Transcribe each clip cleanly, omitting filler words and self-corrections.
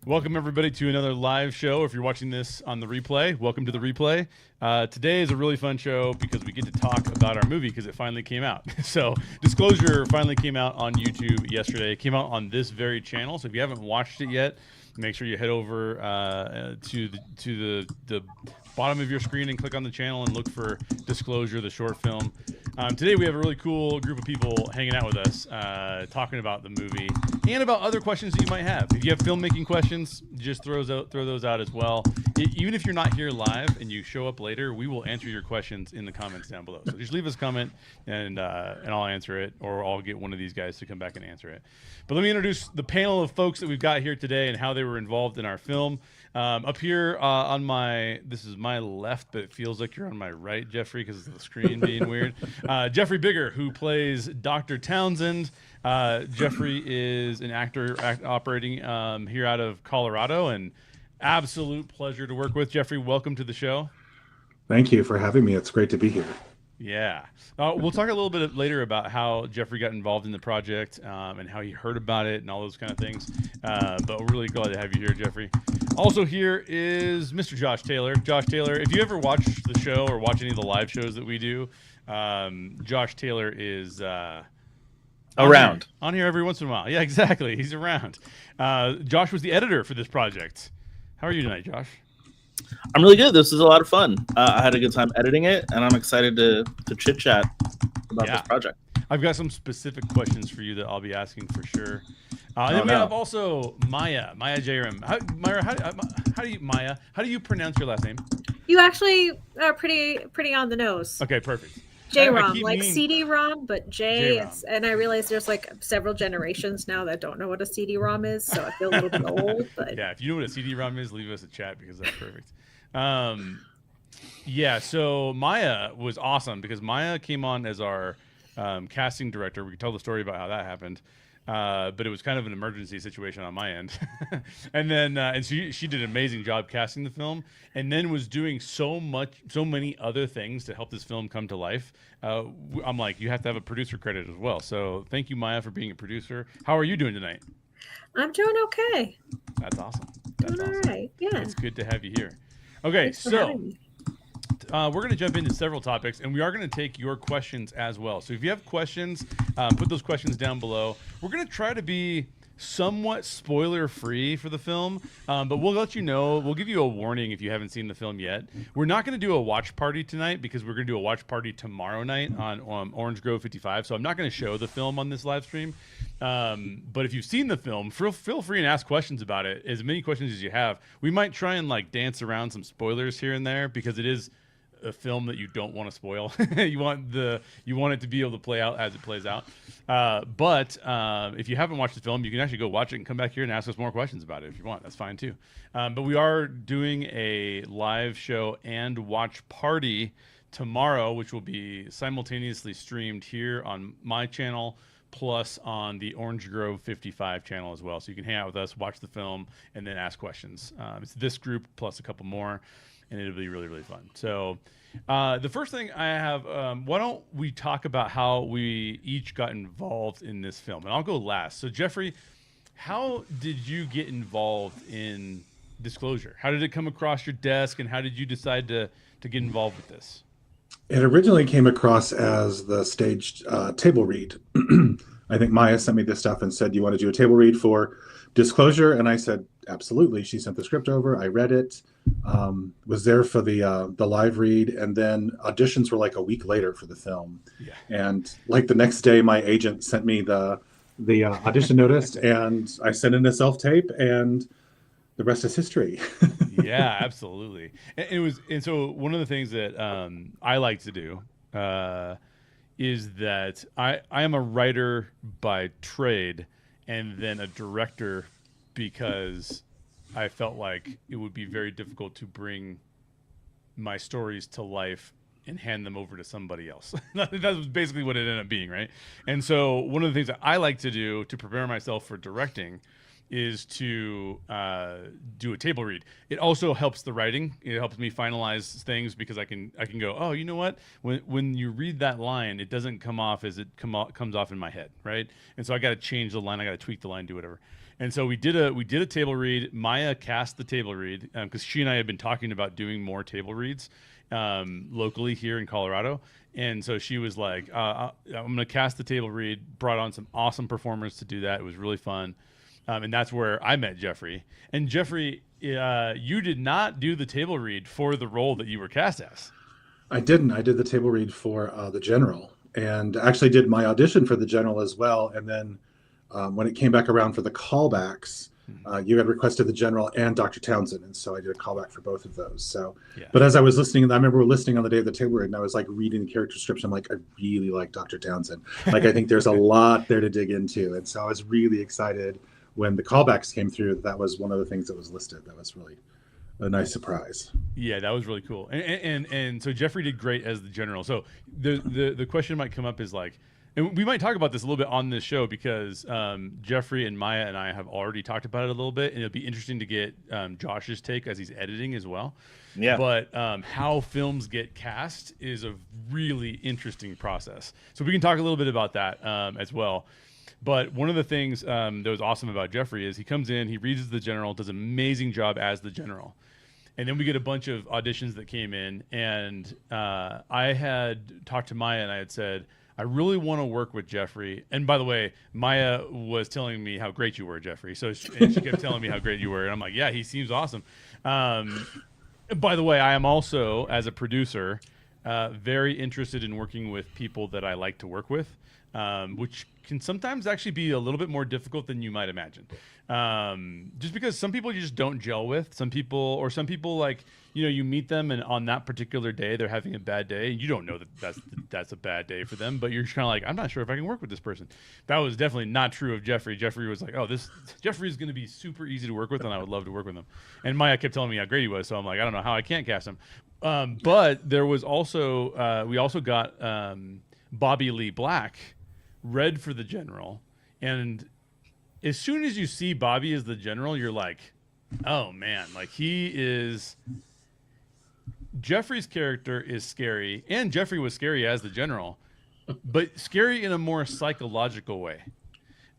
Welcome, everybody, to another live show. If you're watching this on the replay, welcome to the replay. Today is a really fun show because we get to talk about our movie because it finally came out. So, Disclosure finally came out on YouTube yesterday. It came out on this very channel. So, if you haven't watched it yet, make sure you head over to the bottom of your screen and click on the channel and look for Disclosure, the short film. Today we have a really cool group of people hanging out with us, talking about the movie and about other questions that you might have. If you have filmmaking questions, just throw those out as well. Even if you're not here live and you show up later, we will answer your questions in the comments down below. So just leave us a comment and I'll answer it, or I'll get one of these guys to come back and answer it. But let me introduce the panel of folks that we've got here today and how they were involved in our film. Up here this is my left, but it feels like you're on my right, Jeffrey, because of the screen being weird. Jeffrey Bigger, who plays Dr. Townsend. Jeffrey is an actor operating here out of Colorado, and absolute pleasure to work with. Jeffrey, welcome to the show. Thank you for having me. It's great to be here. Yeah. We'll talk a little bit later about how Jeffrey got involved in the project and how he heard about it and all those kind of things. But we're really glad to have you here, Jeffrey. Also here is Mr. Josh Taylor. Josh Taylor, if you ever watch the show or watch any of the live shows that we do, Josh Taylor is around on here every once in a while. Yeah, exactly. He's around. Josh was the editor for this project. How are you tonight, Josh? I'm really good. This is a lot of fun. I had a good time editing it, and I'm excited to chit chat about this project. I've got some specific questions for you that I'll be asking for sure. And then we have also Maya Jairam. How do you pronounce your last name? You actually are pretty on the nose. Okay, perfect. J-ROM, like CD-ROM, but and I realize there's like several generations now that don't know what a CD-ROM is, so I feel a little bit old. But yeah, if you know what a CD-ROM is, leave us a chat because that's perfect. So Maya was awesome because Maya came on as our casting director. We could tell the story about how that happened. But it was kind of an emergency situation on my end. and she did an amazing job casting the film, and then was doing so many other things to help this film come to life. I'm like, you have to have a producer credit as well. So thank you, Maya, for being a producer. How are you doing tonight? I'm doing okay. That's awesome. Doing all right. Yeah. It's good to have you here. Okay, so we're going to jump into several topics, and we are going to take your questions as well. So if you have questions, put those questions down below. We're going to try to be somewhat spoiler-free for the film, but we'll let you know. We'll give you a warning if you haven't seen the film yet. We're not going to do a watch party tonight because we're going to do a watch party tomorrow night on Orange Grove 55. So I'm not going to show the film on this live stream. But if you've seen the film, feel free and ask questions about it. As many questions as you have. We might try and dance around some spoilers here and there because it is a film that you don't want to spoil. you want it to be able to play out as it plays out. But if you haven't watched the film, you can actually go watch it and come back here and ask us more questions about it if you want. That's fine too. But we are doing a live show and watch party tomorrow, which will be simultaneously streamed here on my channel plus on the Orange Grove 55 channel as well. So you can hang out with us, watch the film, and then ask questions. It's this group plus a couple more, and it'll be really, really fun. So the first thing I have, why don't we talk about how we each got involved in this film? And I'll go last. So Jeffrey, how did you get involved in Disclosure? How did it come across your desk, and how did you decide to get involved with this? It originally came across as the staged table read. I think Maya sent me this stuff and said, "You want to do a table read for Disclosure?" And I said, "Absolutely." She sent the script over. I read it, was there for the live read, and then auditions were like a week later for the film. Yeah. And like the next day, my agent sent me the audition notice, and I sent in a self-tape, and the rest is history. Yeah, absolutely. And so one of the things that I like to do is that I am a writer by trade and then a director because I felt like it would be very difficult to bring my stories to life and hand them over to somebody else. That was basically what it ended up being, right? And so one of the things that I like to do to prepare myself for directing is to do a table read. It also helps the writing. It helps me finalize things because I can go, oh, you know what? When you read that line, it doesn't come off as it comes off in my head, right? And so I got to change the line. I got to tweak the line, do whatever. And so we did a table read. Maya cast the table read because she and I had been talking about doing more table reads locally here in Colorado. And so she was like, I'm going to cast the table read, brought on some awesome performers to do that. It was really fun. And that's where I met Jeffrey. And Jeffrey, you did not do the table read for the role that you were cast as. I didn't. I did the table read for the general, and actually did my audition for the general as well. And then when it came back around for the callbacks, you had requested the general and Dr. Townsend, and so I did a callback for both of those. So, yeah. But as I was listening, I remember listening on the day of the table read, and I was like reading the character description. I'm like, I really like Dr. Townsend. Like, I think there's a lot there to dig into, and so I was really excited when the callbacks came through. That was one of the things that was listed. That was really a nice surprise. Yeah, that was really cool. And so Jeffrey did great as the general. So the question might come up is like, and we might talk about this a little bit on this show because Jeffrey and Maya and I have already talked about it a little bit, and it'll be interesting to get Josh's take as he's editing as well. Yeah. But how films get cast is a really interesting process. So we can talk a little bit about that as well. But one of the things that was awesome about Jeffrey is he comes in, he reads the general, does an amazing job as the general. And then we get a bunch of auditions that came in, and I had talked to Maya and I had said, I really want to work with Jeffrey. And by the way, Maya was telling me how great you were, Jeffrey. So she kept telling me how great you were. And I'm like, yeah, he seems awesome. By the way, I am also, as a producer, very interested in working with people that I like to work with, which can sometimes actually be a little bit more difficult than you might imagine. Just because some people you just don't gel with, some people like, you know, you meet them and on that particular day they're having a bad day and you don't know that that's a bad day for them, but you're just kind of like, I'm not sure if I can work with this person. That was definitely not true of Jeffrey. Jeffrey was like, Jeffrey is going to be super easy to work with and I would love to work with him. And Maya kept telling me how great he was, so I'm like, I don't know how I can't cast him. But there was also we also got Bobby Lee Black read for the general, and as soon as you see Bobby as the general, you're like, oh man, like Jeffrey's character is scary, and Jeffrey was scary as the general, but scary in a more psychological way.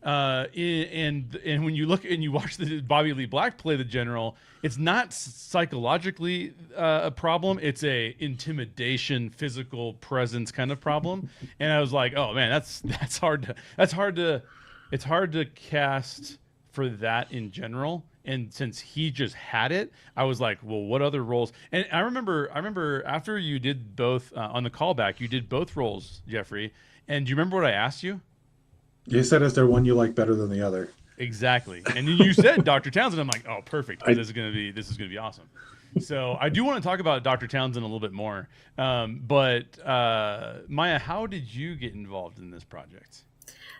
And when you look and you watch the Bobby Lee Black play the general, it's not psychologically a problem. It's a intimidation, physical presence kind of problem. And I was like, oh man, it's hard to cast for that in general. And since he just had it, I was like, well, what other roles? And I remember after you did both on the callback, you did both roles, Jeffrey. And do you remember what I asked you? You said, is there one you like better than the other? Exactly. And then you said Dr. Townsend. I'm like, oh, perfect. This is gonna be awesome. So I do want to talk about Dr. Townsend a little bit more. But Maya, how did you get involved in this project?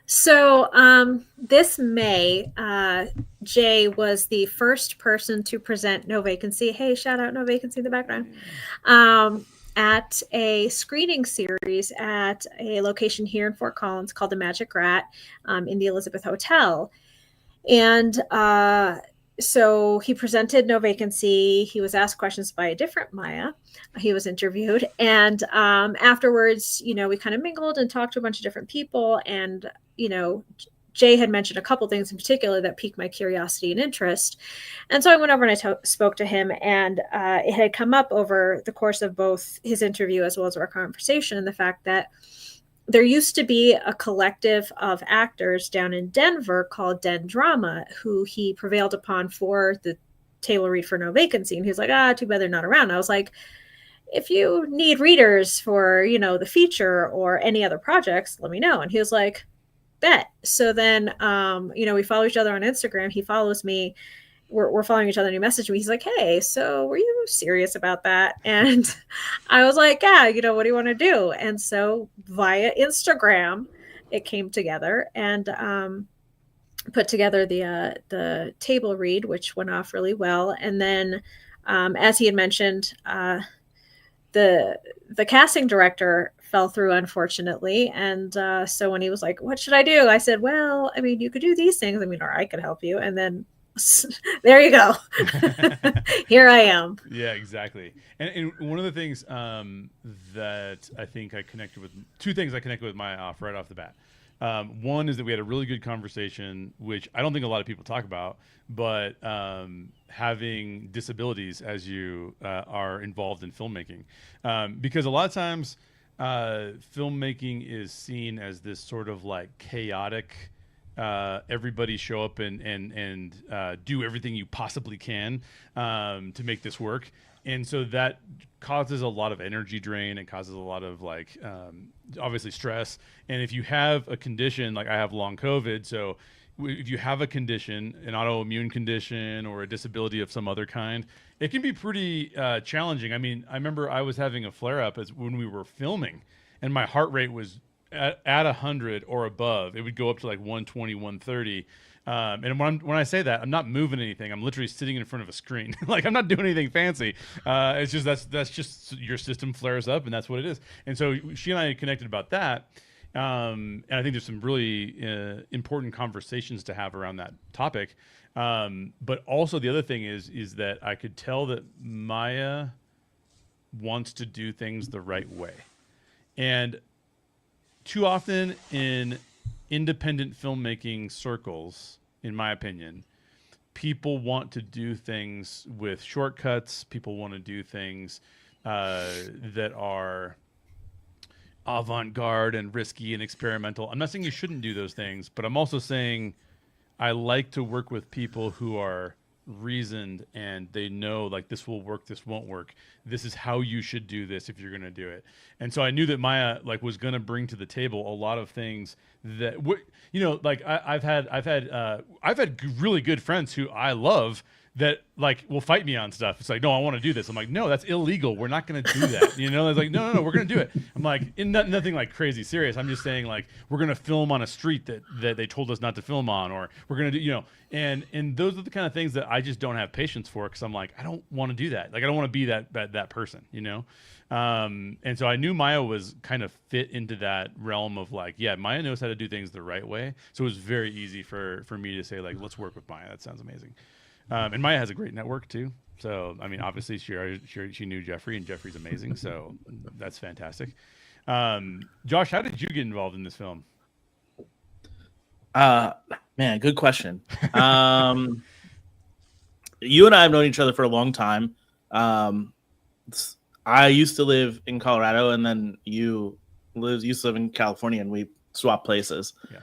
So this May, Jay was the first person to present No Vacancy. Hey, shout out No Vacancy in the background. At a screening series at a location here in Fort Collins called the Magic Rat in the Elizabeth Hotel. And so he presented No Vacancy. He was asked questions by a different Maya. He was interviewed. And afterwards, you know, we kind of mingled and talked to a bunch of different people. And, you know, Jay had mentioned a couple things in particular that piqued my curiosity and interest. And so I went over and I spoke to him, and it had come up over the course of both his interview as well as our conversation, and the fact that there used to be a collective of actors down in Denver called Den Drama, who he prevailed upon for the table read for No Vacancy. And he was like, too bad they're not around. I was like, if you need readers for, you know, the feature or any other projects, let me know. And he was like, bet. So then, you know, we follow each other on Instagram. He follows me. We're following each other, and he messaged me. He's like, hey, so were you serious about that? And I was like, yeah, you know, what do you want to do? And so via Instagram, it came together, and put together the table read, which went off really well. And then, as he had mentioned, the casting director fell through, unfortunately. And so when he was like, what should I do? I said, well, I mean, you could do these things. I mean, or I could help you. And then there you go. Here I am. Yeah, exactly. And one of the things that I think I connected with, two things I connected with Maya right off the bat. One is that we had a really good conversation, which I don't think a lot of people talk about, but having disabilities as you are involved in filmmaking. Because a lot of times filmmaking is seen as this sort of like chaotic, everybody show up and do everything you possibly can to make this work. And so that causes a lot of energy drain. It causes a lot of like, obviously stress. And if you have a condition, like I have long COVID, so if you have a condition, an autoimmune condition or a disability of some other kind, it can be pretty challenging. I mean, I remember I was having a flare up as when we were filming and my heart rate was at 100 or above. It would go up to like 120, 130. And when I say that, I'm not moving anything. I'm literally sitting in front of a screen. Like I'm not doing anything fancy. It's just that's just your system flares up, and that's what it is. And so she and I connected about that. And I think there's some really important conversations to have around that topic. But also the other thing is that I could tell that Maya wants to do things the right way, and too often in independent filmmaking circles, in my opinion, people want to do things with shortcuts. People want to do things that are avant-garde and risky and experimental. I'm not saying you shouldn't do those things, but I'm also saying I like to work with people who are reasoned and they know like this will work, this won't work, this is how you should do this if you're going to do it. And so I knew that Maya like was going to bring to the table a lot of things that like I've had really good friends who I love that like will fight me on stuff. It's like, no, I want to do this. I'm like, no, that's illegal. We're not going to do that. It's like, no, we're going to do it. I'm like, nothing like crazy serious. I'm just saying like, we're going to film on a street that they told us not to film on, or we're going to do, and those are the kind of things that I just don't have patience for. Cause I'm like, I don't want to do that. Like, I don't want to be that person, And so I knew Maya was kind of fit into that realm of like, yeah, Maya knows how to do things the right way. So it was very easy for me to say like, let's work with Maya. That sounds amazing. And Maya has a great network too. So, I mean, obviously she knew Jeffrey, and Jeffrey's amazing. So that's fantastic. Josh, how did you get involved in this film? Man, good question. You and I have known each other for a long time. I used to live in Colorado, and then you used to live in California, and we swapped places. Yeah.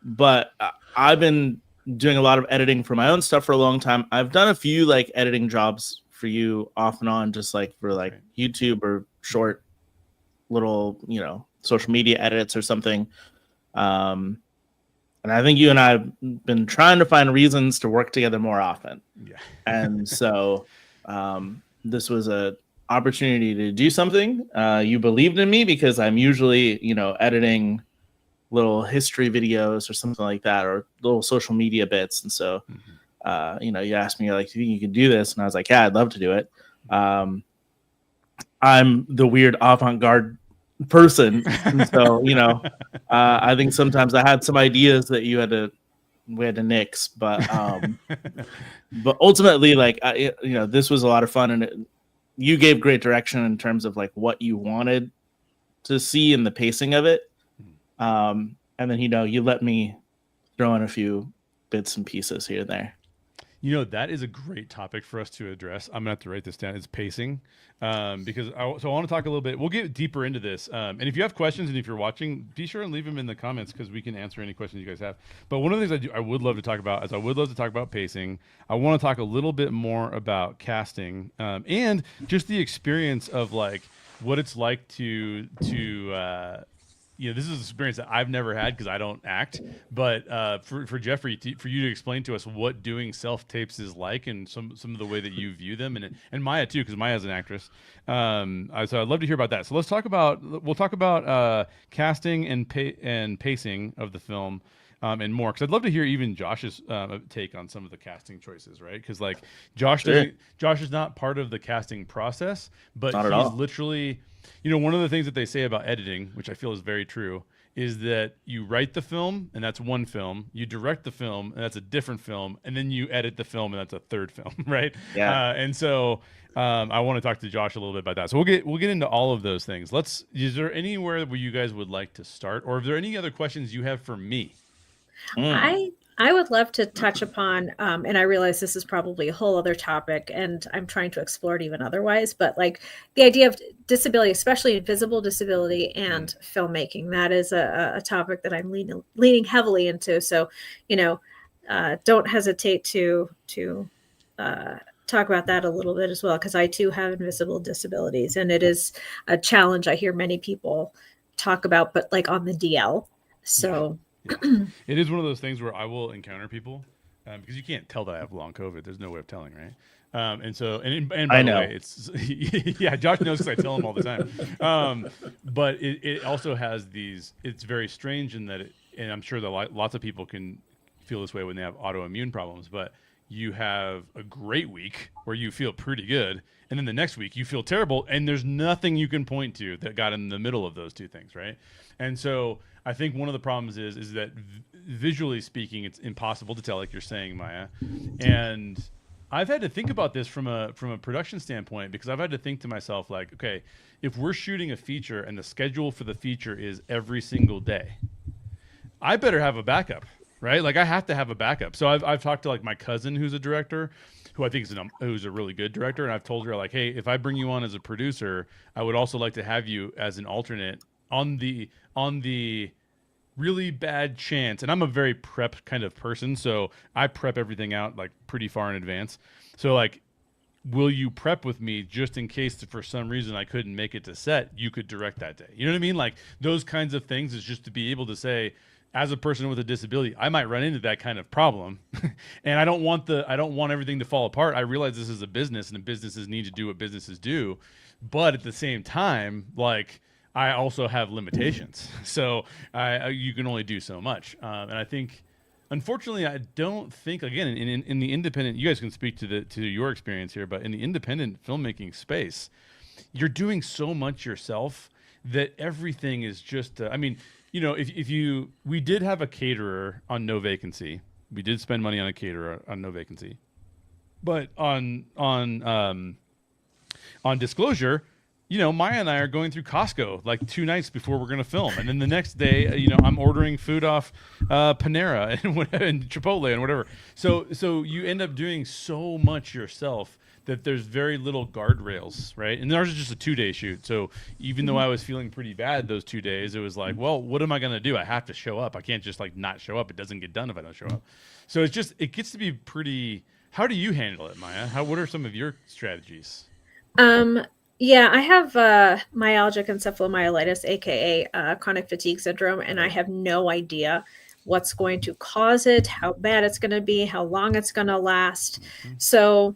But I've been doing a lot of editing for my own stuff for a long time. I've done a few like editing jobs for you off and on, just like for like YouTube or short little, social media edits or something. And I think you and I have been trying to find reasons to work together more often. Yeah. And so this was a opportunity to do something. You believed in me because I'm usually, editing little history videos or something like that, or little social media bits. And so, you asked me like, do you think you can do this? And I was like, yeah, I'd love to do it. I'm the weird avant-garde person. And so, I think sometimes I had some ideas that we had to nix, but ultimately like, this was a lot of fun, and you gave great direction in terms of like what you wanted to see in the pacing of it. And then, you let me throw in a few bits and pieces here and there. That is a great topic for us to address. I'm gonna have to write this down. It's pacing, because I want to talk a little bit. We'll get deeper into this. And if you have questions, and if you're watching, be sure and leave them in the comments, because we can answer any questions you guys have. But one of the things I would love to talk about is I would love to talk about pacing. I want to talk a little bit more about casting, and just the experience of like what it's like to this is an experience that I've never had because I don't act. But for Jeffrey, for you to explain to us what doing self tapes is like, and some of the way that you view them, and Maya too, because Maya's an actress. So I'd love to hear about that. So we'll talk about casting and pacing of the film. And more, because I'd love to hear even Josh's take on some of the casting choices, right? Because like Josh is not part of the casting process, but he's literally, one of the things that they say about editing, which I feel is very true, is that you write the film, and that's one film. You direct the film, and that's a different film, and then you edit the film, and that's a third film, right? Yeah. And so I want to talk to Josh a little bit about that. So we'll get into all of those things. Is there anywhere where you guys would like to start, or are there any other questions you have for me? I would love to touch upon, and I realize this is probably a whole other topic, and I'm trying to explore it even otherwise, but like the idea of disability, especially invisible disability and filmmaking, that is a topic that I'm leaning heavily into. So, don't hesitate to talk about that a little bit as well, because I too have invisible disabilities, and it is a challenge I hear many people talk about, but like on the DL. So. Yeah. It is one of those things where I will encounter people because you can't tell that I have long COVID. There's no way of telling, right? And by the way, it's yeah, Josh knows because I tell him all the time. But it also has these. It's very strange in that, and I'm sure that lots of people can feel this way when they have autoimmune problems. But you have a great week where you feel pretty good, and then the next week you feel terrible, and there's nothing you can point to that got in the middle of those two things, right? And so I think one of the problems is that visually speaking, it's impossible to tell, like you're saying, Maya. And I've had to think about this from a production standpoint, because I've had to think to myself, like, okay, if we're shooting a feature and the schedule for the feature is every single day, I better have a backup, right? Like I have to have a backup. So I've talked to like my cousin who's a director, who I think who's a really good director, and I've told her, like, hey, if I bring you on as a producer, I would also like to have you as an alternate on the really bad chance. And I'm a very prep kind of person, so I prep everything out like pretty far in advance. So like, will you prep with me just in case for some reason I couldn't make it to set, you could direct that day? You know what I mean? Like those kinds of things is just to be able to say, as a person with a disability, I might run into that kind of problem. And I don't want everything to fall apart. I realize this is a business and businesses need to do what businesses do. But at the same time, like, I also have limitations. So you can only do so much. And I think, unfortunately, I don't think, again, in the independent, you guys can speak to your experience here, but in the independent filmmaking space, you're doing so much yourself that everything is just, we did have a caterer on No Vacancy. We did spend money on a caterer on No Vacancy. But on Disclosure, Maya and I are going through Costco like 2 nights before we're going to film. And then the next day, I'm ordering food off Panera and Chipotle and whatever. So you end up doing so much yourself that there's very little guardrails, right? And ours is just a 2-day shoot. So even though I was feeling pretty bad those 2 days, it was like, well, what am I going to do? I have to show up. I can't just like not show up. It doesn't get done if I don't show up. So it gets to be pretty. How do you handle it, Maya? What are some of your strategies? Yeah, I have myalgic encephalomyelitis, aka chronic fatigue syndrome, and I have no idea what's going to cause it, how bad it's going to be, how long it's going to last. So,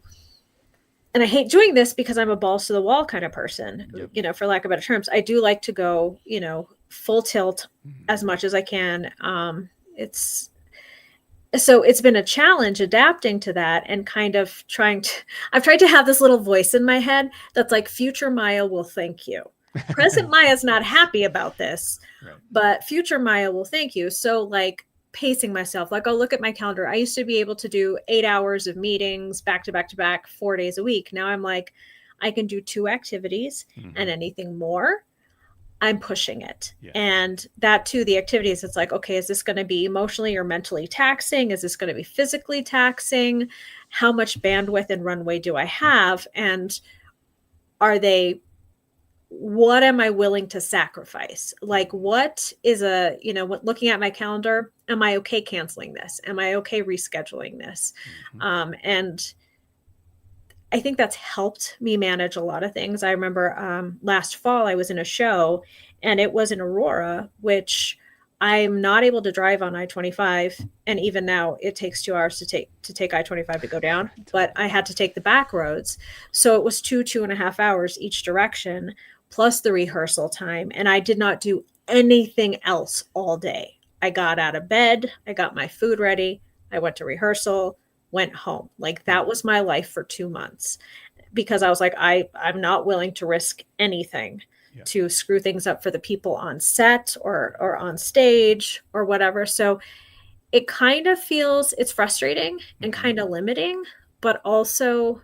and I hate doing this because I'm a balls to the wall kind of person, for lack of better terms. I do like to go, full tilt as much as I can. So it's been a challenge adapting to that and kind of I've tried to have this little voice in my head that's like, future Maya will thank you. Present Maya's not happy about this, right, but future Maya will thank you. So like pacing myself, like I'll look at my calendar. I used to be able to do 8 hours of meetings back to back to back, 4 days a week. Now I'm like, I can do 2 activities and anything more, I'm pushing it. Yeah. And that too, the activities, it's like, okay, is this going to be emotionally or mentally taxing? Is this going to be physically taxing? How much bandwidth and runway do I have? And what am I willing to sacrifice? Like, what is looking at my calendar, am I okay canceling this? Am I okay rescheduling this? And I think that's helped me manage a lot of things. I remember last fall I was in a show and it was in Aurora, which I'm not able to drive on I-25. And even now it takes 2 hours to take I-25 to go down, but I had to take the back roads. So it was 2.5 hours each direction, plus the rehearsal time. And I did not do anything else all day. I got out of bed, I got my food ready, I went to rehearsal, went home. Like that was my life for 2 months because I was like, I'm not willing to risk anything. to screw things up for the people on set or on stage or whatever. So it kind of feels, it's frustrating and kind of limiting, but also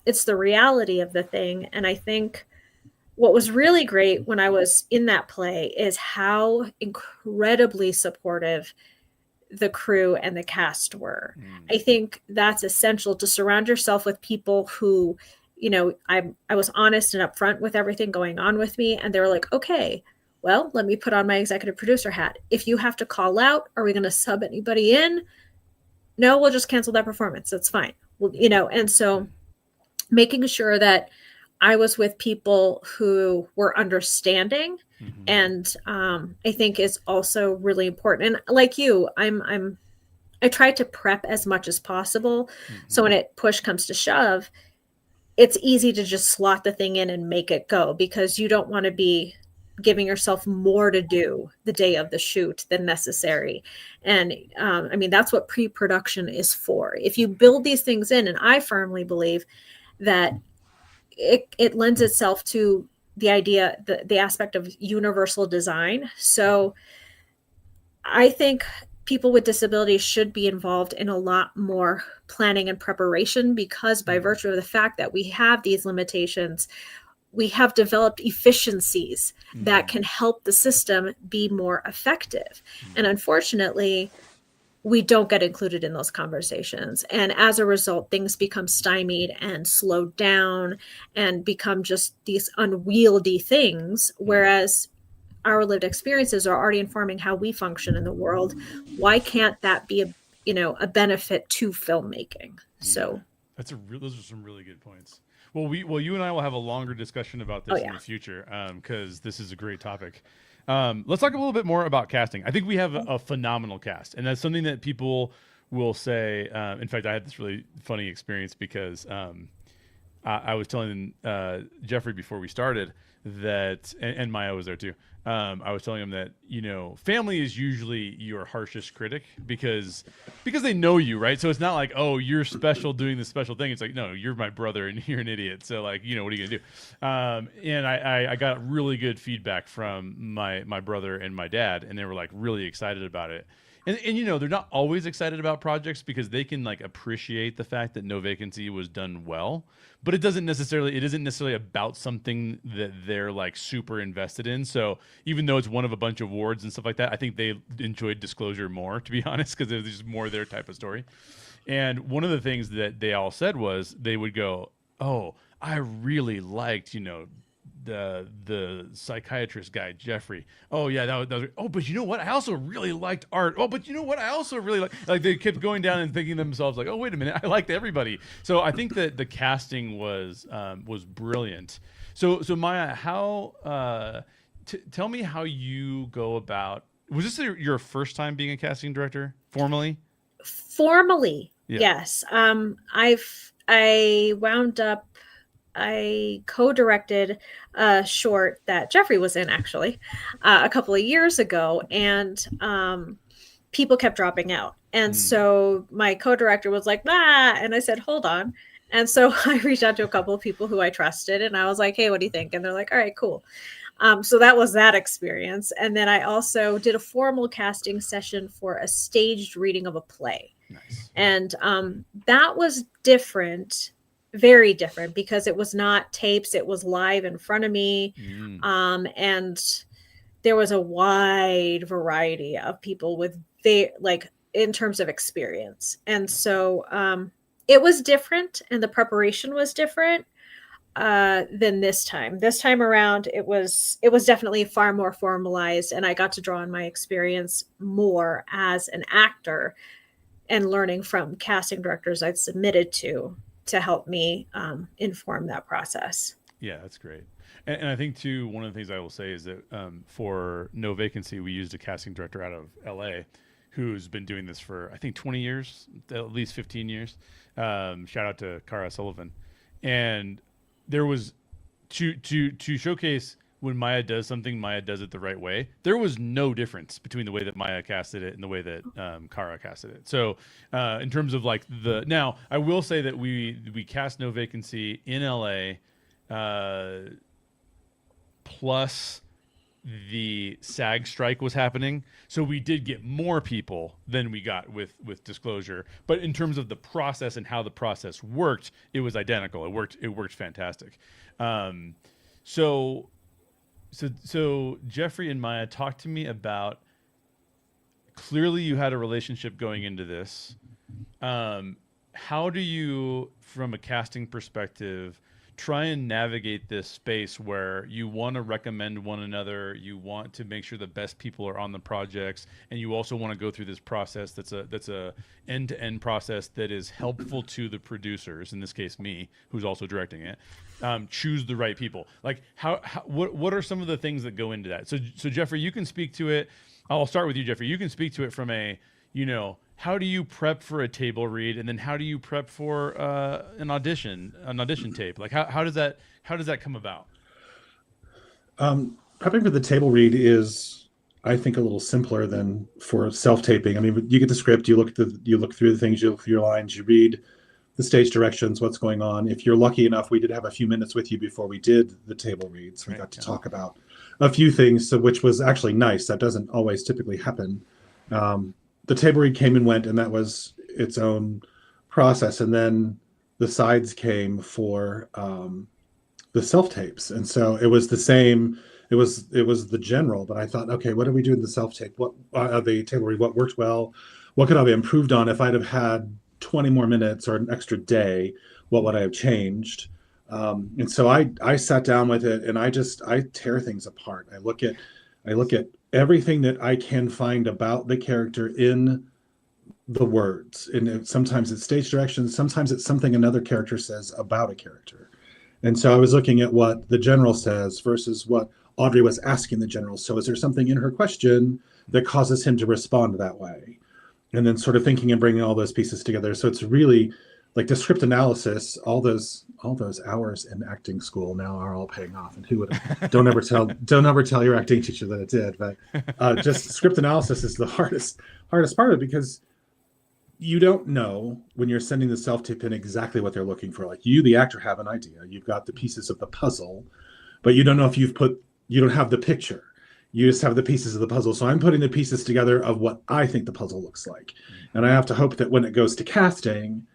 it's the reality of the thing. And I think what was really great when I was in that play is how incredibly supportive the crew and the cast were. I think that's essential, to surround yourself with people who, you know, I was honest and upfront with everything going on with me. And they were like, okay, well, let me put on my executive producer hat. If you have to call out, are we going to sub anybody in? No, we'll just cancel that performance. That's fine. Well, you know, and so making sure that I was with people who were understanding, and I think is also really important. And like you, I try to prep as much as possible. So when push comes to shove, it's easy to just slot the thing in and make it go, because you don't want to be giving yourself more to do the day of the shoot than necessary. And I mean, that's what pre-production is for. If you build these things in, and I firmly believe that it lends itself to the idea, the aspect of universal design. So I think people with disabilities should be involved in a lot more planning and preparation, because by virtue of the fact that we have these limitations, we have developed efficiencies that can help the system be more effective. And unfortunately, we don't get included in those conversations. And as a result, things become stymied and slowed down and become just these unwieldy things. Whereas our lived experiences are already informing how we function in the world. Why can't that be a benefit to filmmaking? So those are some really good points. Well, you and I will have a longer discussion about this in the future, because this is a great topic. Let's talk a little bit more about casting. I think we have a phenomenal cast, and that's something that people will say. In fact, I had this really funny experience because I was telling Jeffrey before we started that, and Maya was there too. I was telling him that, you know, family is usually your harshest critic because they know you, right? So it's not like, oh, you're special doing this special thing. It's like, no, you're my brother and you're an idiot. So like, you know, what are you gonna do? And I got really good feedback from my brother and my dad, and they were like really excited about it. And you know, they're not always excited about projects because they can like appreciate the fact that No Vacancy was done well, but it isn't necessarily about something that they're like super invested in. So even though it's one of a bunch of awards and stuff like that, I think they enjoyed Disclosure more, to be honest, because it was just more their type of story. And one of the things that they all said was they would go, "Oh, I really liked, you know, the psychiatrist guy, Jeffrey. Oh yeah, that was. Oh, but you know what? I also really liked Art. Oh, but you know what? I also really like they kept going down and thinking to themselves like, oh, wait a minute, I liked everybody. So I think that the casting was brilliant. So Maya, how? Tell me how you go about. Was this your first time being a casting director formally? Formally, yes. I co-directed a short that Jeffrey was in, actually, a couple of years ago, and people kept dropping out. And so my co-director was like, nah, and I said, hold on. And so I reached out to a couple of people who I trusted, and I was like, hey, what do you think? And they're like, all right, cool. So that was that experience. And then I also did a formal casting session for a staged reading of a play. Nice. And that was different. Very different, because it was not tapes, it was live in front of me. And there was a wide variety of people with in terms of experience. And so it was different, and the preparation was different than this time. This time around, it was definitely far more formalized, and I got to draw on my experience more as an actor and learning from casting directors I've submitted to help me inform that process. Yeah, that's great. And I think too, one of the things I will say is that for No Vacancy, we used a casting director out of LA who's been doing this for, I think, 20 years, at least 15 years. Shout out to Cara Sullivan. And there was to showcase when Maya does something, Maya does it the right way. There was no difference between the way that Maya casted it and the way that Cara casted it. So in terms of like now, I will say that we cast No Vacancy in LA, plus the SAG strike was happening. So we did get more people than we got with Disclosure. But in terms of the process and how the process worked, it was identical. It worked fantastic. So Jeffrey and Maya, talk to me about, clearly you had a relationship going into this. How do you, from a casting perspective, try and navigate this space where you want to recommend one another, you want to make sure the best people are on the projects, and you also want to go through this process that's a end-to-end process that is helpful to the producers, in this case me, who's also directing it, choose the right people. Like what are some of the things that go into that? So Jeffrey, you can speak to it. I'll start with you, Jeffrey. You can speak to it from a, how do you prep for a table read, and then how do you prep for an audition tape? Like how does that come about? Prepping for the table read is, I think, a little simpler than for self-taping. I mean, you get the script, you look through the things, you look through your lines, you read the stage directions, what's going on. If you're lucky enough, we did have a few minutes with you before we did the table reads. We got to talk about a few things, which was actually nice. That doesn't always typically happen. The table read came and went, and that was its own process. And then the sides came for the self-tapes. And so it was the same. It was the general, but I thought, okay, what do we do in the self-tape? What the table read? What worked well? What could I have improved on? If I'd have had 20 more minutes or an extra day, what would I have changed? And so I sat down with it, and I tear things apart. I look at everything that I can find about the character in the words. And sometimes it's stage directions, sometimes it's something another character says about a character. And so I was looking at what the general says versus what Audrey was asking the general. So is there something in her question that causes him to respond that way? And then sort of thinking and bringing all those pieces together. So it's really like the script analysis, all those hours in acting school now are all paying off. And who would have, don't ever tell your acting teacher that it did, but just script analysis is the hardest part of it, because you don't know when you're sending the self-tape in exactly what they're looking for. Like, you, the actor, have an idea. You've got the pieces of the puzzle, but you don't know if you don't have the picture. You just have the pieces of the puzzle. So I'm putting the pieces together of what I think the puzzle looks like. And I have to hope that when it goes to casting,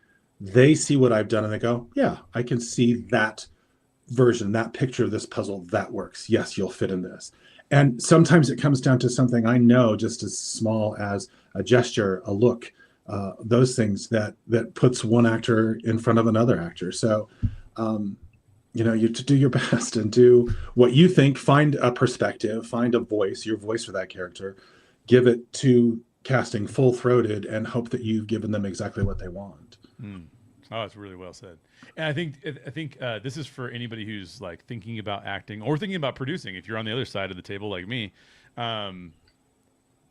they see what I've done and they go, yeah, I can see that version, that picture of this puzzle, that works. Yes, you'll fit in this. And sometimes it comes down to something I know, just as small as a gesture, a look, those things that puts one actor in front of another actor. So, you to do your best and do what you think, find a perspective, find a voice, your voice for that character, give it to casting full-throated, and hope that you've given them exactly what they want. Oh, it's really well said. And I think this is for anybody who's like thinking about acting or thinking about producing. If you're on the other side of the table like me, a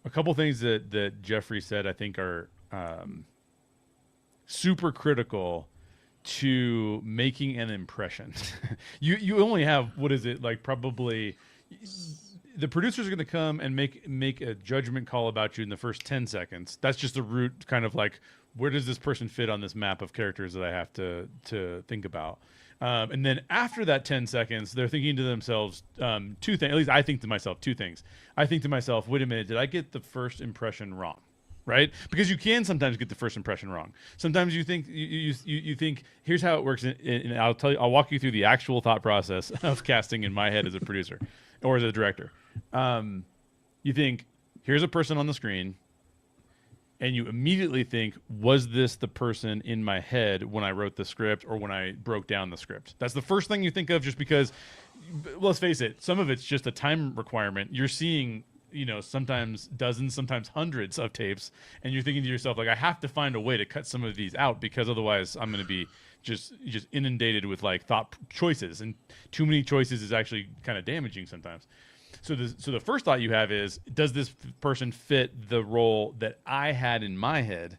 couple things that Jeffrey said I think are super critical to making an impression. you only have, what is it, like, probably the producers are going to come and make a judgment call about you in the first 10 seconds. That's just the root, kind of like, where does this person fit on this map of characters that I have to think about? And then after that 10 seconds, they're thinking to themselves two things. At least I think to myself two things. I think to myself, wait a minute, did I get the first impression wrong? Right? Because you can sometimes get the first impression wrong. Sometimes you think you think, here's how it works, and I'll walk you through the actual thought process of casting in my head as a producer or as a director. You think, here's a person on the screen, and you immediately think, was this the person in my head when I wrote the script or when I broke down the script? That's the first thing you think of, just because, let's face it, some of it's just a time requirement. You're seeing, sometimes dozens, sometimes hundreds of tapes, and you're thinking to yourself, like, I have to find a way to cut some of these out, because otherwise I'm going to be just inundated with like thought choices, and too many choices is actually kind of damaging sometimes. So the first thought you have is, does this person fit the role that I had in my head?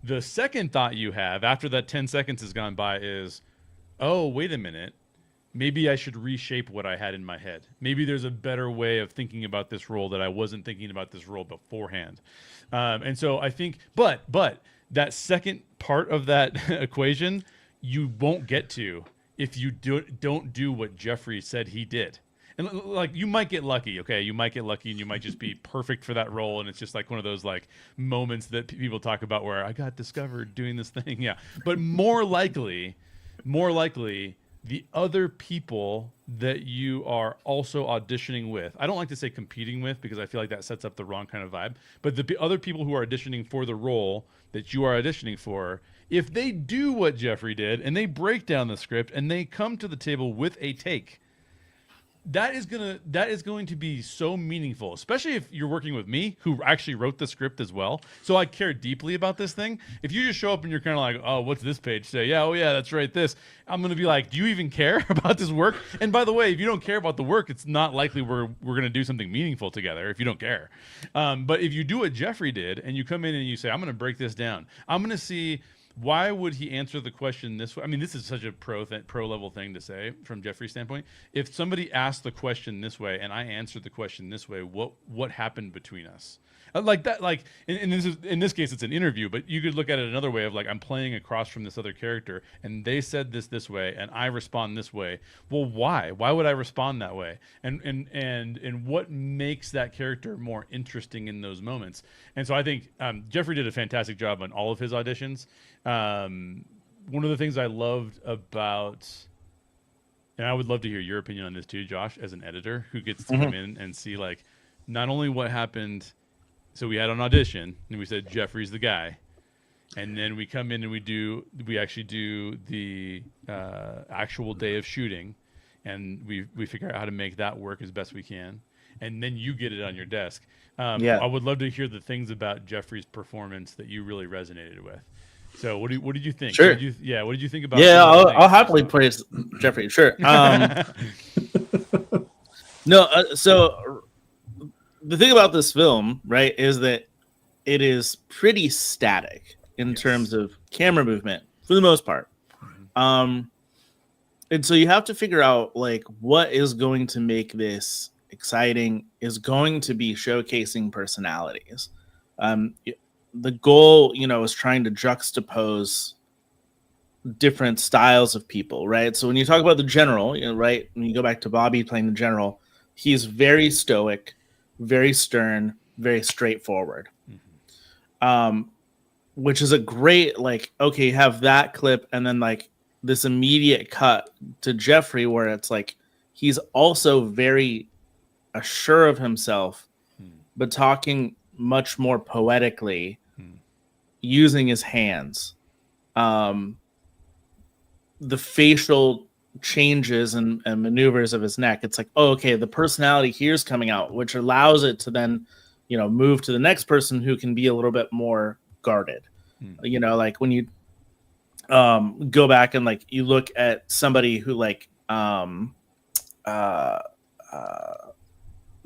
The second thought you have after that 10 seconds has gone by is, oh, wait a minute. Maybe I should reshape what I had in my head. Maybe there's a better way of thinking about this role that I wasn't thinking about this role beforehand. And so I think, but that second part of that equation, you won't get to if you don't do what Jeffrey said he did. And like you might get lucky, okay? You might get lucky, and you might just be perfect for that role, and it's just like one of those like moments that people talk about where I got discovered doing this thing. Yeah, but more likely, the other people that you are also auditioning with. I don't like to say competing with because I feel like that sets up the wrong kind of vibe. But the other people who are auditioning for the role that you are auditioning for, if they do what Jeffrey did and they break down the script and they come to the table with a take, that is going to be so meaningful, especially if you're working with me, who actually wrote the script as well. So I care deeply about this thing. If you just show up and you're kind of like, oh, what's this page say? Yeah, oh yeah, that's right. This. I'm going to be like, do you even care about this work? And by the way, if you don't care about the work, it's not likely we're going to do something meaningful together if you don't care. But if you do what Jeffrey did and you come in and you say, I'm going to break this down. I'm going to see. Why would he answer the question this way? I mean, this is such a pro level thing to say from Jeffrey's standpoint. If somebody asked the question this way and I answered the question this way, what happened between us? Like that, like in this case, it's an interview, but you could look at it another way of like, I'm playing across from this other character and they said this way and I respond this way. Well, why? Why would I respond that way? And what makes that character more interesting in those moments? And so I think Jeffrey did a fantastic job on all of his auditions. One of the things I loved about, and I would love to hear your opinion on this too, Josh, as an editor who gets to come in and see like not only what happened. So we had an audition and we said, Jeffrey's the guy. And then we come in and we actually do the actual day of shooting and we figure out how to make that work as best we can. And then you get it on your desk. I would love to hear the things about Jeffrey's performance that you really resonated with. So what did you think? Sure. What did you think about? Yeah, I'll happily praise Jeffrey. Sure. So the thing about this film, right, is that it is pretty static in terms of camera movement for the most part. And so you have to figure out like what is going to make this exciting is going to be showcasing personalities. The goal, is trying to juxtapose different styles of people, right? So when you talk about the general, right, when you go back to Bobby playing the general, he's very stoic, very stern, very straightforward. Which is a great, like, okay, have that clip and then like this immediate cut to Jeffrey where it's like he's also very assured of himself, but talking much more poetically, using his hands. The facial changes and maneuvers of his neck, it's like, oh, okay, the personality here's coming out, which allows it to then, move to the next person who can be a little bit more guarded. Like when you go back and like you look at somebody who like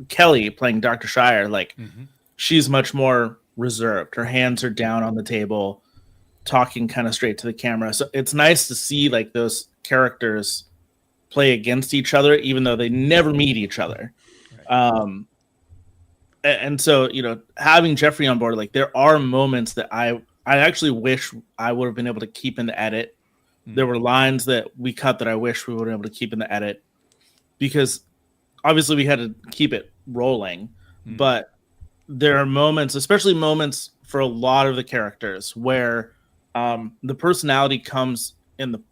Kelly playing Dr. Sherer, like she's much more reserved. Her hands are down on the table, talking kind of straight to the camera. So it's nice to see like those characters play against each other, even though they never meet each other. Right. And so, having Jeffrey on board, like there are moments that I actually wish I would have been able to keep in the edit. There were lines that we cut that I wish we would have been able to keep in the edit because obviously we had to keep it rolling, but there are moments, especially moments for a lot of the characters where the personality comes in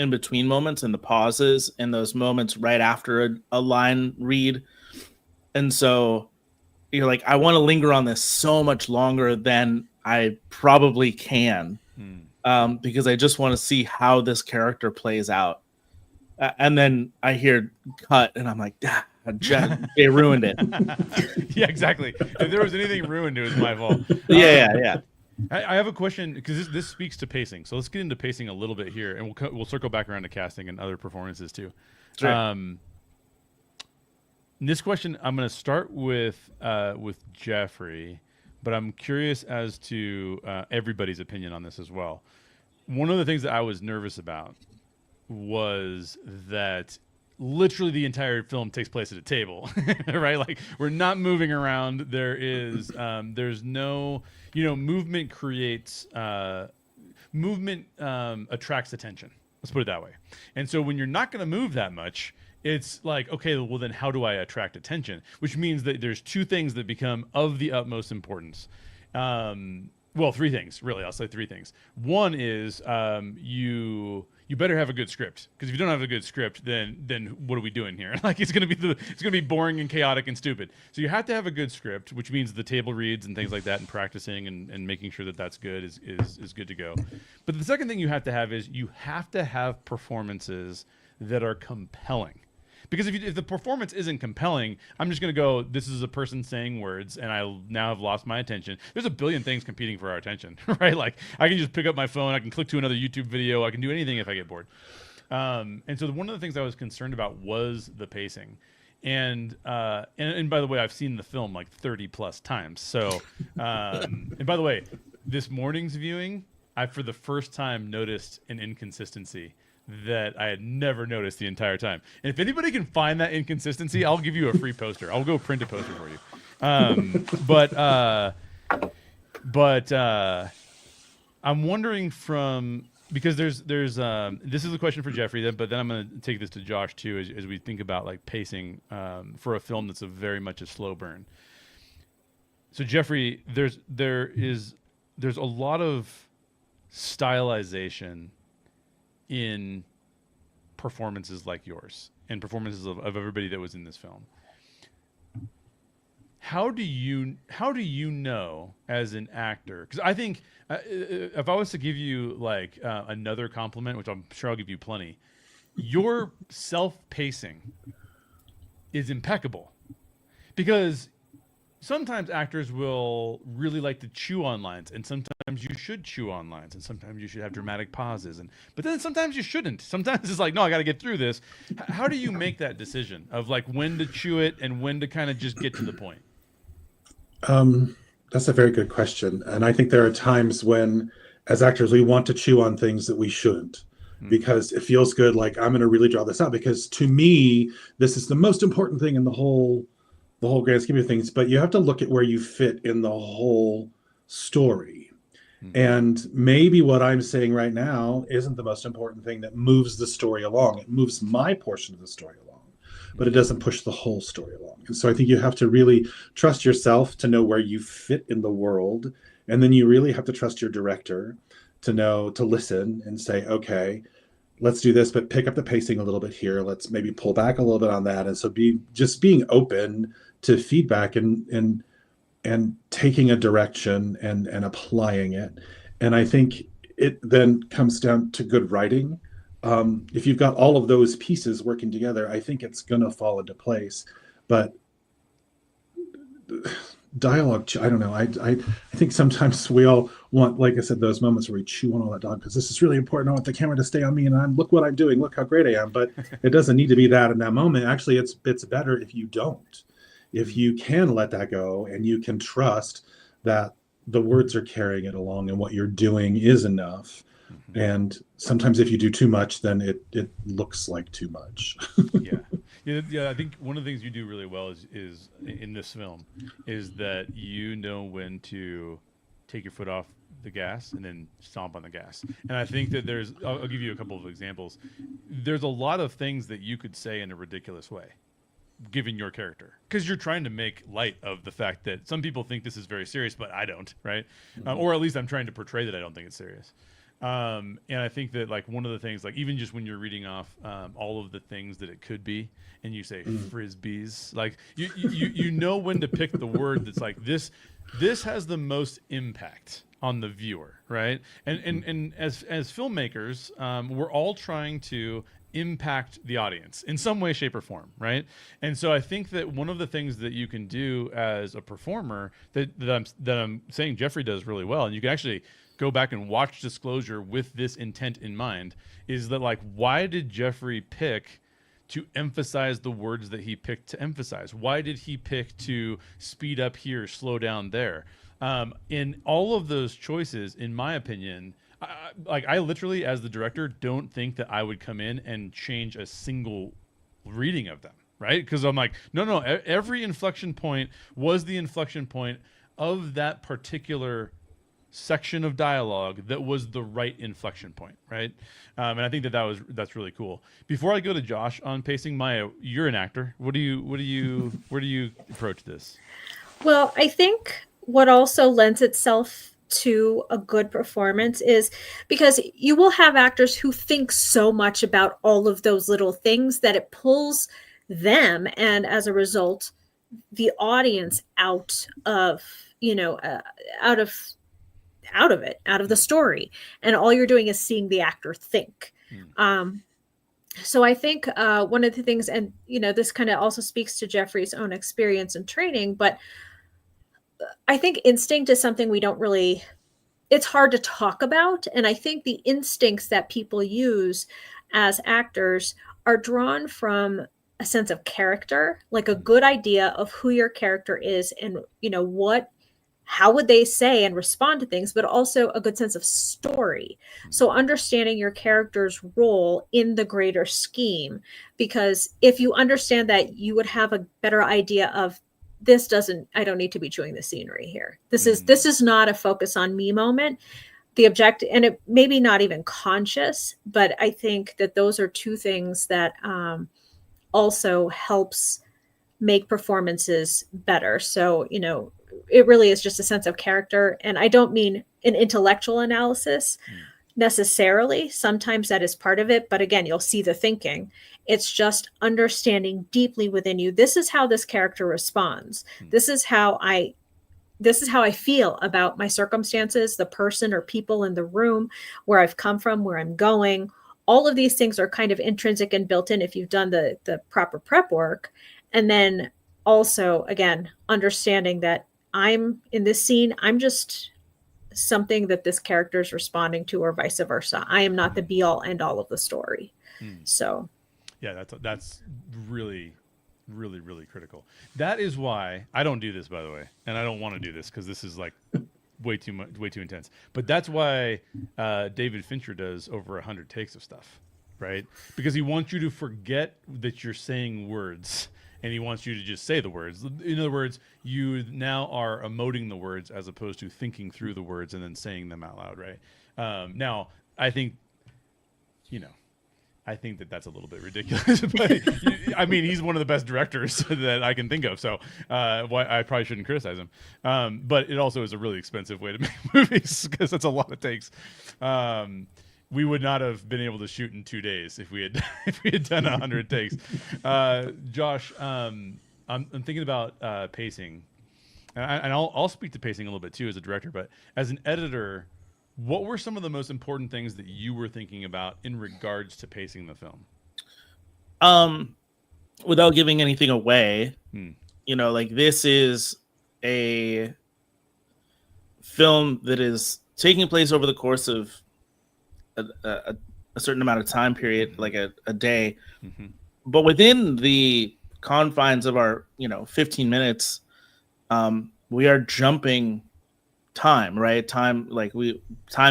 between moments, in the pauses, in those moments right after a line read. And so you're like, I want to linger on this so much longer than I probably can, because I just want to see how this character plays out. And then I hear cut, and I'm like, they ruined it. Yeah, exactly. If there was anything ruined, it was my fault. Yeah. I have a question because this speaks to pacing. So let's get into pacing a little bit here, and we'll circle back around to casting and other performances too. Sure. This question, I'm going to start with Jeffrey, but I'm curious as to everybody's opinion on this as well. One of the things that I was nervous about was that literally the entire film takes place at a table, right? Like we're not moving around. There is, there's no, movement creates, movement attracts attention. Let's put it that way. And so when you're not going to move that much, it's like, okay, well then how do I attract attention? Which means that there's two things that become of the utmost importance. Well, three things, really. I'll say three things. One is you better have a good script, because if you don't have a good script, then what are we doing here? Like it's gonna be boring and chaotic and stupid. So you have to have a good script, which means the table reads and things like that, and practicing and making sure that that's good is good to go. But the second thing you have to have is you have to have performances that are compelling. Because if the performance isn't compelling, I'm just going to go, this is a person saying words, and I now have lost my attention. There's a billion things competing for our attention, right? Like, I can just pick up my phone, I can click to another YouTube video, I can do anything if I get bored. And so one of the things I was concerned about was the pacing. And by the way, I've seen the film like 30 plus times. So, and by the way, this morning's viewing, I for the first time noticed an inconsistency that I had never noticed the entire time. And if anybody can find that inconsistency, I'll give you a free poster. I'll go print a poster for you. But I'm wondering because there's this is a question for Jeffrey, but then I'm going to take this to Josh too, as we think about like pacing for a film that's very much a slow burn. So Jeffrey, there's a lot of stylization in performances like yours and performances of everybody that was in this film. How do you know as an actor? Because I think if I was to give you like another compliment, which I'm sure I'll give you plenty, your self-pacing is impeccable. Because sometimes actors will really like to chew on lines, and sometimes you should chew on lines, and sometimes you should have dramatic pauses, but then sometimes you shouldn't. Sometimes it's like, no, I got to get through this. How do you make that decision of like when to chew it and when to kind of just get to the point? That's a very good question. And I think there are times when, as actors, we want to chew on things that we shouldn't, because it feels good. Like, I'm going to really draw this out, because to me, this is the most important thing in the whole grand scheme of things. But you have to look at where you fit in the whole story. And maybe what I'm saying right now isn't the most important thing that moves the story along. It moves my portion of the story along, but it doesn't push the whole story along. And so I think you have to really trust yourself to know where you fit in the world. And then you really have to trust your director to know, to listen and say, okay, let's do this, but pick up the pacing a little bit here. Let's maybe pull back a little bit on that. And so being open to feedback and taking a direction and applying it. And I think it then comes down to good writing. If you've got all of those pieces working together, I think it's going to fall into place. But dialogue, I don't know. I think sometimes we all want, like I said, those moments where we chew on all that dog, because this is really important. I want the camera to stay on me, and look what I'm doing. Look how great I am. But it doesn't need to be that in that moment. Actually, it's better if you don't. If you can let that go and you can trust that the words are carrying it along and what you're doing is enough. And sometimes if you do too much, then it looks like too much. Yeah. I think one of the things you do really well is in this film is that you know when to take your foot off the gas and then stomp on the gas. And I think that I'll give you a couple of examples. There's a lot of things that you could say in a ridiculous way, given your character, because you're trying to make light of the fact that some people think this is very serious, but I don't, right? Or at least I'm trying to portray that I don't think it's serious. And I think that like one of the things, like even just when you're reading off all of the things that it could be, and you say frisbees, like you know when to pick the word that's like this has the most impact on the viewer, right? And as filmmakers, we're all trying to impact the audience in some way, shape, or form, right? And so I think that one of the things that you can do as a performer that I'm saying Jeffrey does really well, and you can actually go back and watch Disclosure with this intent in mind, is that like, why did Jeffrey pick to emphasize the words that he picked to emphasize? Why did he pick to speed up here, slow down there? In all of those choices, in my opinion, I literally, as the director, don't think that I would come in and change a single reading of them, right? Because I'm like, no, every inflection point was the inflection point of that particular section of dialogue that was the right inflection point, right? And I think that's really cool. Before I go to Josh on pacing, Maya, you're an actor. Where do you approach this? Well, I think what also lends itself to a good performance is because you will have actors who think so much about all of those little things that it pulls them, and as a result, the audience out of out of the story, and all you're doing is seeing the actor think. So I think one of the things, and this kind of also speaks to Jeffrey's own experience and training, but I think instinct is something it's hard to talk about. And I think the instincts that people use as actors are drawn from a sense of character, like a good idea of who your character is and, how would they say and respond to things, but also a good sense of story. So understanding your character's role in the greater scheme, because if you understand that, you would have a better idea of I don't need to be chewing the scenery here. This is not a focus on me moment. The objective, and it maybe not even conscious, but I think that those are two things that also helps make performances better. So, it really is just a sense of character. And I don't mean an intellectual analysis necessarily. Sometimes that is part of it. But again, you'll see the thinking. It's just understanding deeply within you. This is how this character responds. This is how I feel about my circumstances, the person or people in the room, where I've come from, where I'm going. All of these things are kind of intrinsic and built in if you've done the proper prep work. And then also, again, understanding that I'm in this scene, I'm just something that this character is responding to, or vice versa. I am not the be all end all of the story. So yeah, that's really, really, really critical. That is why I don't do this, by the way, and I don't want to do this because this is like way too intense. But that's why David Fincher does over 100 takes of stuff, right? Because he wants you to forget that you're saying words, and he wants you to just say the words. In other words, you now are emoting the words as opposed to thinking through the words and then saying them out loud, right? Now, I think, I think that that's a little bit ridiculous, but I mean, he's one of the best directors that I can think of, so I probably shouldn't criticize him. But it also is a really expensive way to make movies because that's a lot of takes. We would not have been able to shoot in 2 days if we had done 100 takes. Josh, I'm thinking about pacing, and I'll speak to pacing a little bit too as a director, but as an editor, what were some of the most important things that you were thinking about in regards to pacing the film? Without giving anything away, like this is a film that is taking place over the course of a certain amount of time period, like a day, but within the confines of our 15 minutes, we are jumping time, right? Time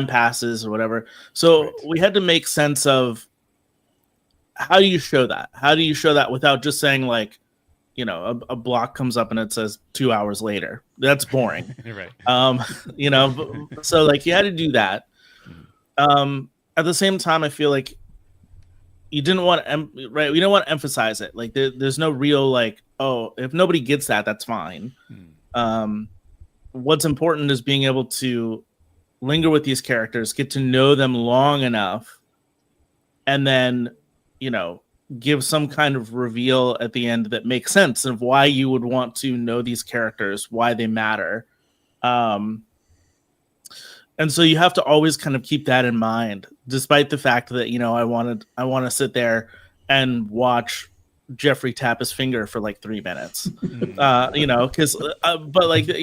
passes or whatever. So we had to make sense of how do you show that without just saying like, a block comes up and it says 2 hours later. That's boring. Right. So like you had to do that. At the same time, I feel like you didn't want to, right? We don't want to emphasize it. Like there's no real like, oh, if nobody gets that, that's fine. What's important is being able to linger with these characters, get to know them long enough, and then, give some kind of reveal at the end that makes sense of why you would want to know these characters, why they matter. And so you have to always kind of keep that in mind, despite the fact that, I want to sit there and watch Jeffrey tap his finger for like 3 minutes, because, but like, there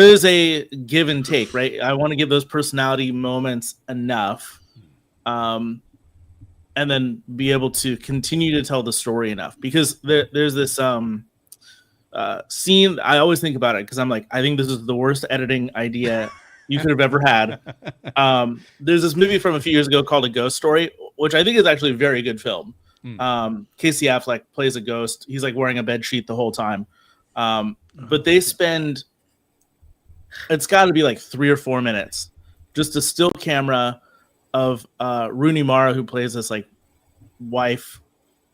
is a give and take, right? I want to give those personality moments enough, and then be able to continue to tell the story enough, because there's this, scene. I always think about it because I'm like, I think this is the worst editing idea you could have ever had. There's this movie from a few years ago called A Ghost Story, which I think is actually a very good film. Casey Affleck plays a ghost. He's like wearing a bed sheet the whole time. But they spend it's got to be like 3 or 4 minutes, just a still camera of Rooney Mara, who plays this like wife.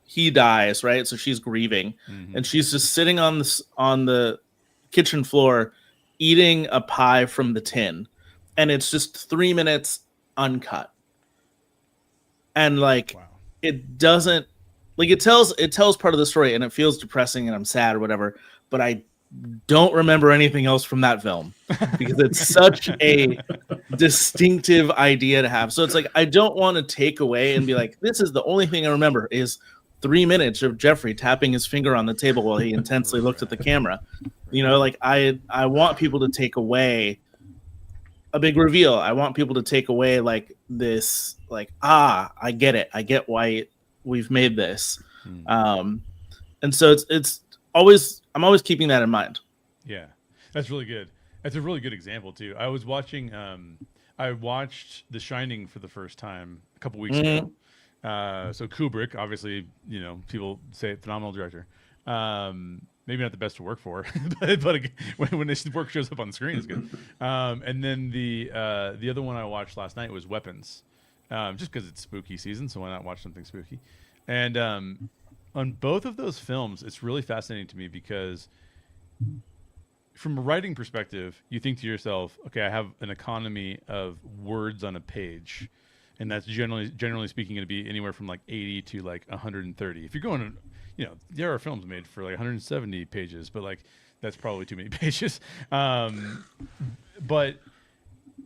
He dies, right? So she's grieving, and she's just sitting on the kitchen floor, eating a pie from the tin, and it's just 3 minutes uncut, and like it doesn't like it tells part of the story, and it feels depressing, and I'm sad or whatever, but I don't remember anything else from that film because it's such a distinctive idea to have. So it's like I don't want to take away and be like, this is the only thing I remember is 3 minutes of Jeffrey tapping his finger on the table while he intensely looked at the camera. You know, like I want people to take away a big reveal. I want people to take away like this, like, I get it. I get why we've made this. And so I'm always keeping that in mind. Yeah, that's really good. That's a really good example too. I was watching, I watched The Shining for the first time a couple weeks ago. So Kubrick, obviously, you know, people say phenomenal director. Maybe not the best to work for, but when this work shows up on the screen, it's good. And then the other one I watched last night was Weapons, just because it's spooky season, so why not watch something spooky? And on both of those films, it's really fascinating to me because from a writing perspective, you think to yourself, okay, I have an economy of words on a page. And that's generally speaking going to be anywhere from like 80 to like 130. If you're going, you know, there are films made for like 170 pages, but like that's probably too many pages. But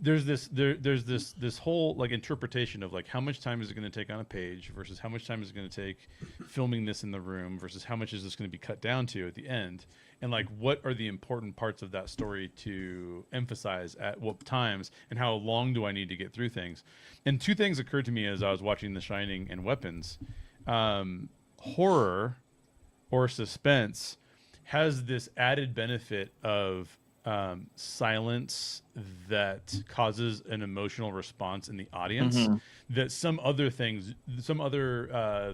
there's this whole like interpretation of like how much time is it going to take on a page versus how much time is it going to take filming this in the room versus how much is this going to be cut down to at the end, and like what are the important parts of that story to emphasize at what times, and how long do I need to get through things. And two things occurred to me as I was watching The Shining and Weapons. Horror or suspense has this added benefit of silence that causes an emotional response in the audience that some other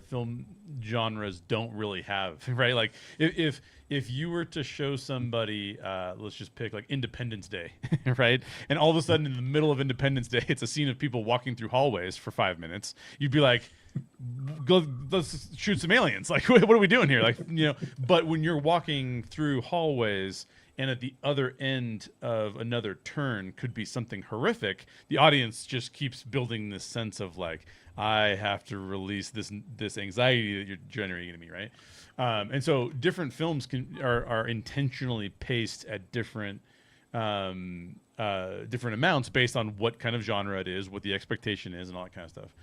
film genres don't really have, right? Like if you were to show somebody, let's just pick like Independence Day, right? And all of a sudden in the middle of Independence Day, it's a scene of people walking through hallways for 5 minutes. You'd be like, let's shoot some aliens. Like, what are we doing here? Like, you know, but when you're walking through hallways and at the other end of another turn could be something horrific, the audience just keeps building this sense of like, I have to release this anxiety that you're generating in me, right? And so different films are intentionally paced at different amounts based on what kind of genre it is, what the expectation is, and all that kind of stuff.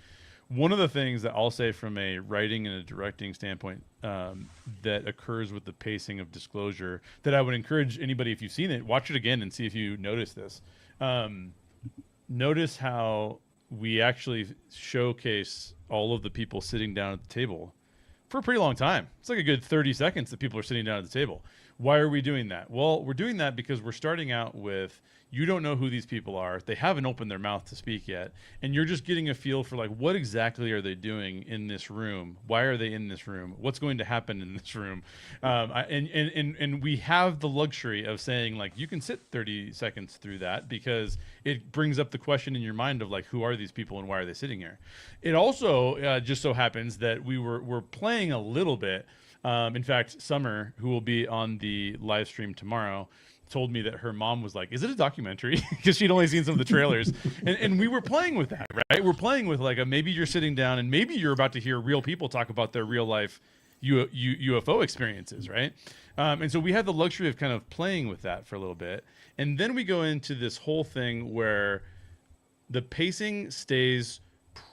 One of the things that I'll say from a writing and a directing standpoint that occurs with the pacing of disclosure that I would encourage anybody, if you've seen it, watch it again and see if you notice this. Notice how we actually showcase all of the people sitting down at the table for a pretty long time. It's like a good 30 seconds that people are sitting down at the table. Why are we doing that? Well, we're doing that because we're starting out with, you don't know who these people are. They haven't opened their mouth to speak yet. And you're just getting a feel for like, what exactly are they doing in this room? Why are they in this room? What's going to happen in this room? And we have the luxury of saying like, you can sit 30 seconds through that because it brings up the question in your mind of like, who are these people and why are they sitting here? It also just so happens that we're playing a little bit. In fact, Summer, who will be on the live stream tomorrow, told me that her mom was like, is it a documentary? Because she'd only seen some of the trailers. and we were playing with that, right? We're playing with like, maybe you're sitting down and maybe you're about to hear real people talk about their real life UFO experiences, right? And so we had the luxury of kind of playing with that for a little bit. And then we go into this whole thing where the pacing stays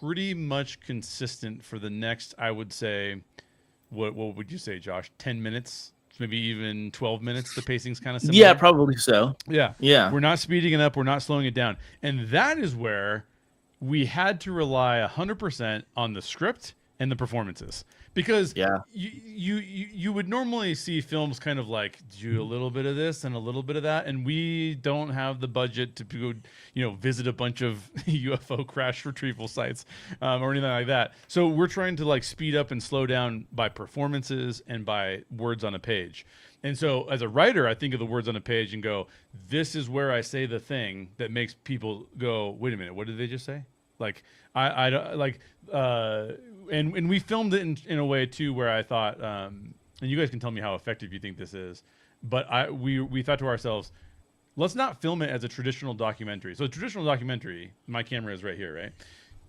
pretty much consistent for the next, I would say, what would you say, Josh? 10 minutes? Maybe even 12 minutes. The pacing's kind of similar. Yeah, probably so. Yeah. We're not speeding it up. We're not slowing it down. And that is where we had to rely 100% on the script and the performances, because Yeah. you would normally see films kind of like do a little bit of this and a little bit of that, and we don't have the budget to go, visit a bunch of UFO crash retrieval sites or anything like that. So we're trying to like speed up and slow down by performances and by words on a page. And so as a writer, I think of the words on a page and go, this is where I say the thing that makes people go, wait a minute, what did they just say? Like I don't like and we filmed it in a way too where I thought and you guys can tell me how effective you think this is, but we thought to ourselves, let's not film it as a traditional documentary. So a traditional documentary, my camera is right here, right?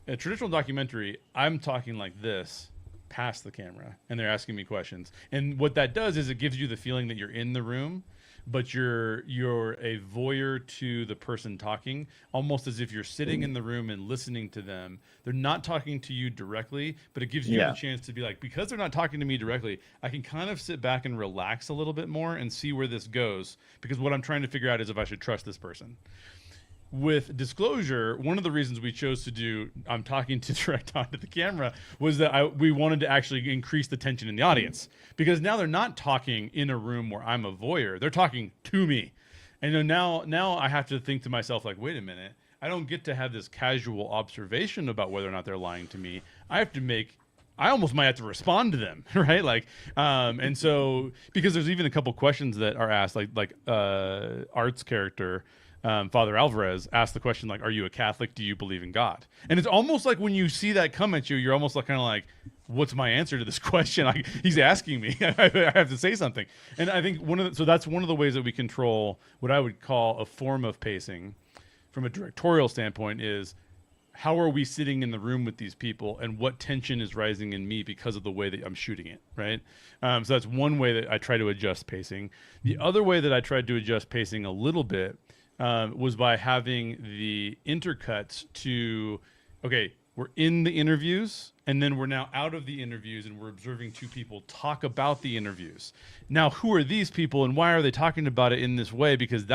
A traditional documentary, I'm talking like this past the camera and they're asking me questions. And what that does is it gives you the feeling that you're in the room, but you're a voyeur to the person talking, almost as if you're sitting in the room and listening to them. They're not talking to you directly, but it gives you the chance to be like, because they're not talking to me directly, I can kind of sit back and relax a little bit more and see where this goes, because what I'm trying to figure out is if I should trust this person. With Disclosure, one of the reasons we chose to do I'm talking to direct onto the camera was that we wanted to actually increase the tension in the audience, because now they're not talking in a room where I'm a voyeur, they're talking to me. And now I have to think to myself, like, wait a minute, I don't get to have this casual observation about whether or not they're lying to me. I almost might have to respond to them, right? Like, and so, because there's even a couple questions that are asked, like Art's character, Father Alvarez, asked the question, like, are you a Catholic? Do you believe in God? And it's almost like when you see that come at you, you're almost like kind of like, what's my answer to this question? Like, he's asking me. I have to say something. And I think so that's one of the ways that we control what I would call a form of pacing from a directorial standpoint is, how are we sitting in the room with these people and what tension is rising in me because of the way that I'm shooting it, right? So that's one way that I try to adjust pacing. The other way that I tried to adjust pacing a little bit was by having the intercuts to, okay, we're in the interviews and then we're now out of the interviews and we're observing two people talk about the interviews. Now, who are these people and why are they talking about it in this way? Because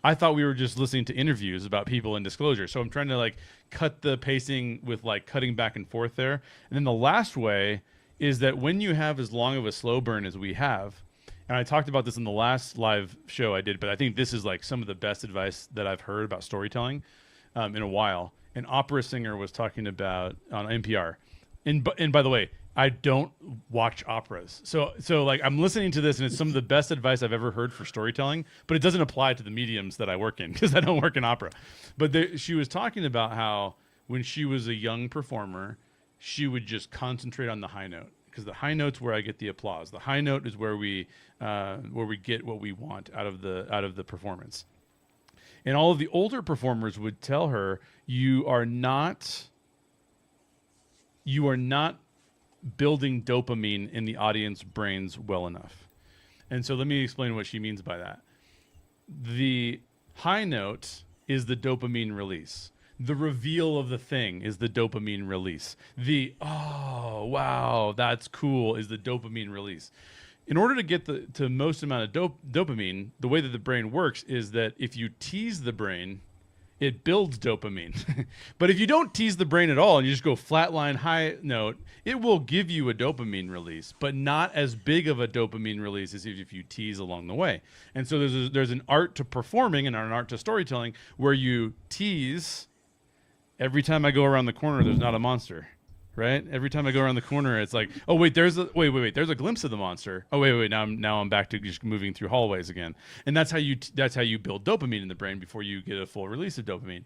I thought we were just listening to interviews about people in Disclosure. So I'm trying to like cut the pacing with like cutting back and forth there. And then the last way is that when you have as long of a slow burn as we have, and I talked about this in the last live show I did, but I think this is like some of the best advice that I've heard about storytelling in a while. An opera singer was talking about on NPR. And by the way, I don't watch operas. So like I'm listening to this and it's some of the best advice I've ever heard for storytelling, but it doesn't apply to the mediums that I work in because I don't work in opera. But she was talking about how when she was a young performer, she would just concentrate on the high note, because the high note's where I get the applause. The high note is where we get what we want out of the performance. And all of the older performers would tell her, you are not building dopamine in the audience brains well enough. And so let me explain what she means by that. The high note is the dopamine release. The reveal of the thing is the dopamine release. The, oh, wow, that's cool, is the dopamine release. In order to get the most amount of dopamine, the way that the brain works is that if you tease the brain, it builds dopamine. But if you don't tease the brain at all and you just go flatline high note, it will give you a dopamine release, but not as big of a dopamine release as if you tease along the way. And so there's an art to performing and an art to storytelling where you tease. Every time I go around the corner, there's not a monster, right? Every time I go around the corner, it's like, oh wait, there's a glimpse of the monster. Oh wait, now I'm back to just moving through hallways again. And that's how you build dopamine in the brain before you get a full release of dopamine.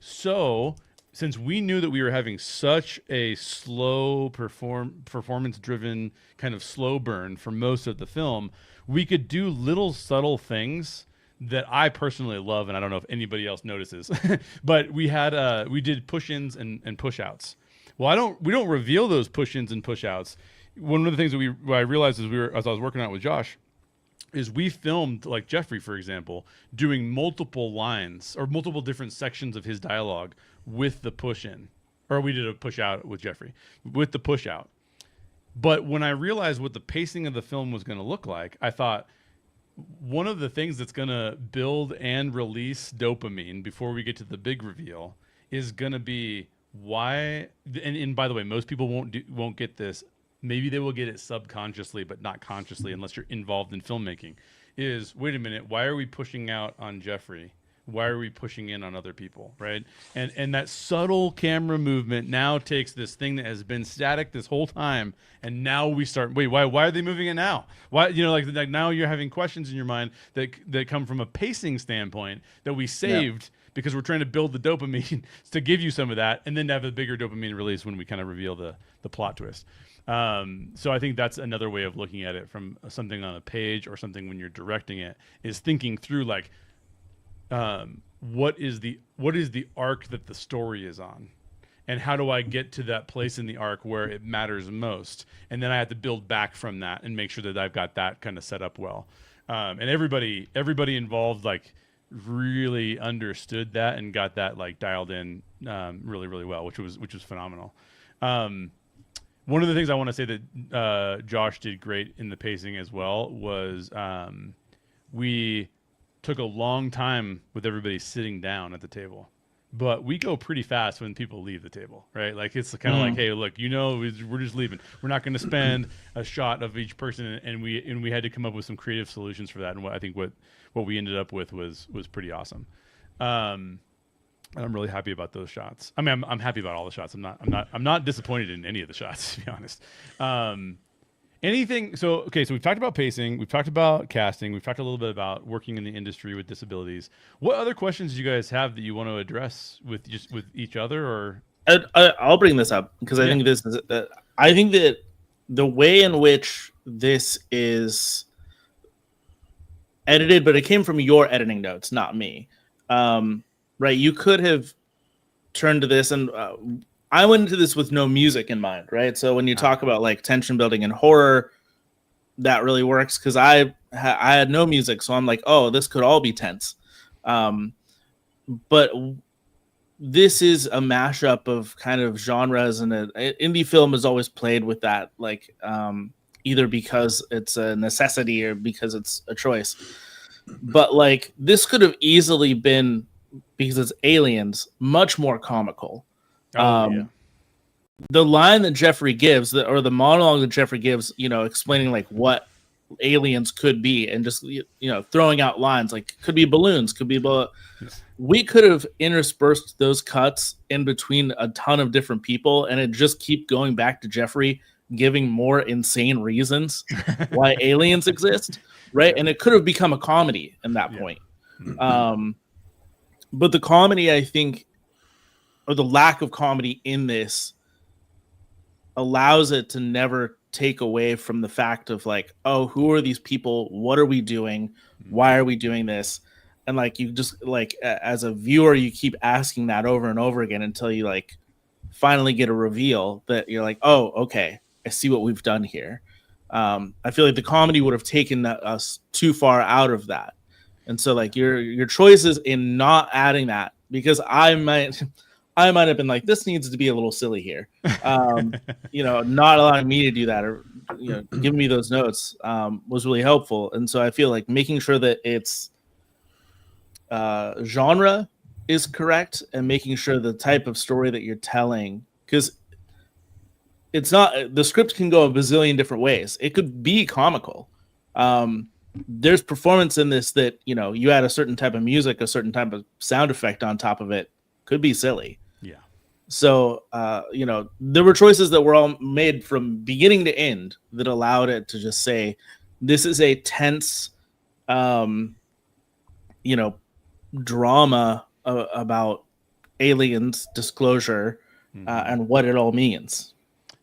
So since we knew that we were having such a slow performance-driven kind of slow burn for most of the film, we could do little subtle things that I personally love, and I don't know if anybody else notices, but we did push-ins and push-outs. Well, we don't reveal those push-ins and push-outs. One of the things that I realized as I was working out with Josh, is we filmed, like Jeffrey, for example, doing multiple lines or multiple different sections of his dialogue with the push-in, or we did a push-out with Jeffrey with the push-out. But when I realized what the pacing of the film was going to look like, I thought, one of the things that's going to build and release dopamine before we get to the big reveal is going to be why, and by the way, most people won't get this. Maybe they will get it subconsciously, but not consciously unless you're involved in filmmaking, is, wait a minute, why are we pushing out on Jeffrey? Why are we pushing in on other people, right? And that subtle camera movement now takes this thing that has been static this whole time, and now we start, wait, why are they moving it now? Why, like now you're having questions in your mind that come from a pacing standpoint that we saved because we're trying to build the dopamine to give you some of that, and then to have a bigger dopamine release when we kind of reveal the plot twist. So I think that's another way of looking at it from something on a page or something when you're directing it, is thinking through like, what is the arc that the story is on, and how do I get to that place in the arc where it matters most, and then I have to build back from that and make sure that I've got that kind of set up well. And everybody involved like really understood that and got that like dialed in really, really well, which was phenomenal. One of the things I want to say that Josh did great in the pacing as well was we took a long time with everybody sitting down at the table, but we go pretty fast when people leave the table, right? Like it's kind of like, hey, look, we're just leaving. We're not going to spend a shot of each person, and we had to come up with some creative solutions for that. And I think what we ended up with was pretty awesome. And I'm really happy about those shots. I mean, I'm happy about all the shots. I'm not disappointed in any of the shots, to be honest. Anything? So we've talked about pacing, we've talked about casting, we've talked a little bit about working in the industry with disabilities. What other questions do you guys have that you want to address with each other? Or I'll bring this up because I think this is. I think that the way in which this is edited, but it came from your editing notes, not me. Right? You could have turned to this, and I went into this with no music in mind, right? So when you talk about like tension building and horror, that really works because I had no music, so I'm like, oh, this could all be tense. But this is a mashup of kind of genres, and indie film has always played with that, like either because it's a necessity or because it's a choice. But like this could have easily been, because it's aliens, much more comical. The line that Jeffrey gives, or the monologue that Jeffrey gives, explaining like what aliens could be, and just throwing out lines like could be balloons, could be we could have interspersed those cuts in between a ton of different people, and it just keep going back to Jeffrey giving more insane reasons why aliens exist, right? And it could have become a comedy in that point. But the comedy, I think, or the lack of comedy in this, allows it to never take away from the fact of like, oh, who are these people? What are we doing? Why are we doing this? And like, you just like, as a viewer, you keep asking that over and over again until you like finally get a reveal that you're like, oh, okay, I see what we've done here. I feel like the comedy would have taken us too far out of that. And so like your choices in not adding that, because I might have been like, this needs to be a little silly here. Not allowing me to do that, or giving me those notes was really helpful. And so I feel like making sure that it's genre is correct, and making sure the type of story that you're telling, because it's not, the script can go a bazillion different ways. It could be comical. There's performance in this that, you add a certain type of music, a certain type of sound effect on top of it, could be silly. Yeah. So, there were choices that were all made from beginning to end that allowed it to just say, this is a tense, drama about aliens, disclosure, and what it all means.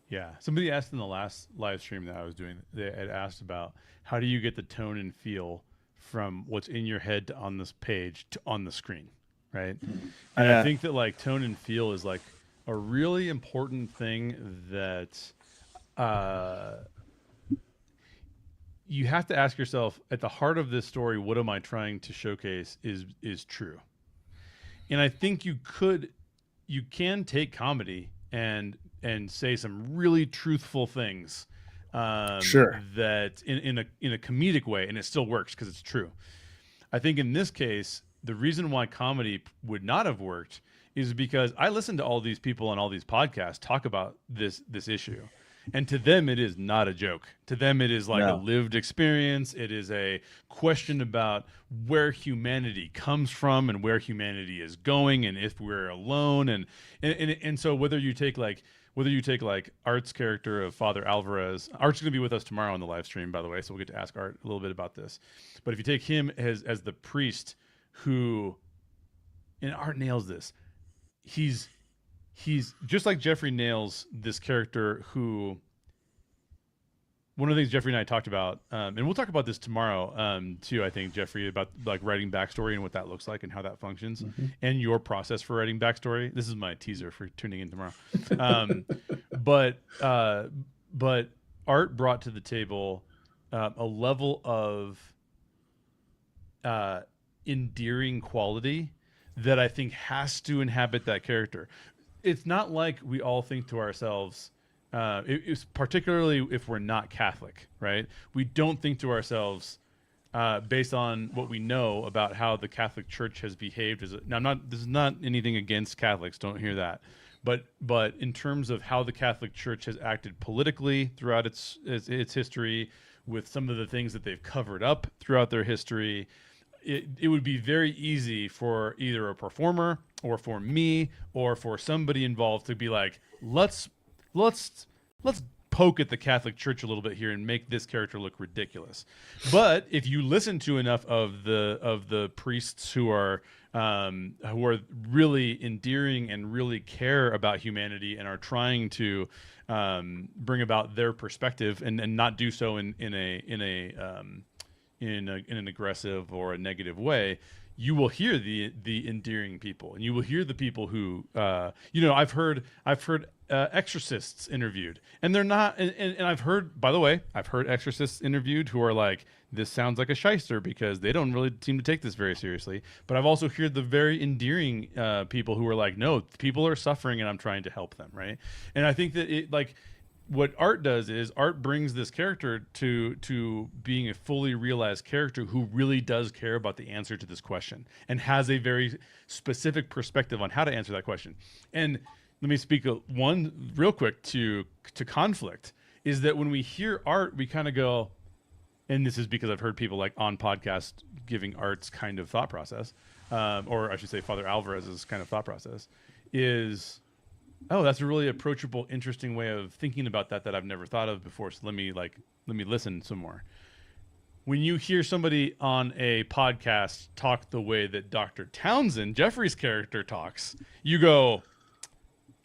Yeah. Somebody asked in the last live stream that I was doing, they had asked about how do you get the tone and feel from what's in your head to on this page to on the screen, right? And I think that like tone and feel is like a really important thing that you have to ask yourself, at the heart of this story, what am I trying to showcase is true. And I think you can take comedy and say some really truthful things that in a comedic way, and it still works because it's true. I think in this case, the reason why comedy would not have worked is because I listen to all these people on all these podcasts talk about this issue. And to them, it is not a joke. To them, it is like a lived experience. It is a question about where humanity comes from and where humanity is going, and if we're alone. And so whether you take like Art's character of Father Alvarez, Art's going to be with us tomorrow on the live stream, by the way, so we'll get to ask Art a little bit about this. But if you take him as the priest who, and Art nails this, he's just like Jeffrey nails this character who, one of the things Jeffrey and I talked about, and we'll talk about this tomorrow too, I think, Jeffrey, about like writing backstory and what that looks like and how that functions, and your process for writing backstory. This is my teaser for tuning in tomorrow. But Art brought to the table a level of endearing quality that I think has to inhabit that character. It's not like we all think to ourselves, it's particularly if we're not Catholic, right? We don't think to ourselves, based on what we know about how the Catholic Church has behaved. Now, this is not anything against Catholics. Don't hear that. But in terms of how the Catholic Church has acted politically throughout its history, with some of the things that they've covered up throughout their history, it would be very easy for either a performer or for me or for somebody involved to be like, let's poke at the Catholic Church a little bit here and make this character look ridiculous. But if you listen to enough of the priests who are really endearing and really care about humanity and are trying to bring about their perspective and not do so in an aggressive or a negative way, you will hear the endearing people, and you will hear the people who, I've heard exorcists interviewed, and they're not, and I've heard exorcists interviewed who are like, this sounds like a shyster because they don't really seem to take this very seriously. But I've also heard the very endearing people who are like, no, people are suffering and I'm trying to help them, right? And I think that what Art does is Art brings this character to being a fully realized character who really does care about the answer to this question and has a very specific perspective on how to answer that question. And let me speak one real quick to conflict, is that when we hear Art, we kind of go, and this is because I've heard people like on podcasts giving Art's kind of thought process, or I should say Father Alvarez's kind of thought process, is, oh, that's a really approachable, interesting way of thinking about that I've never thought of before. So let me listen some more. When you hear somebody on a podcast talk the way that Dr. Townsend, Jeffrey's character, talks, you go,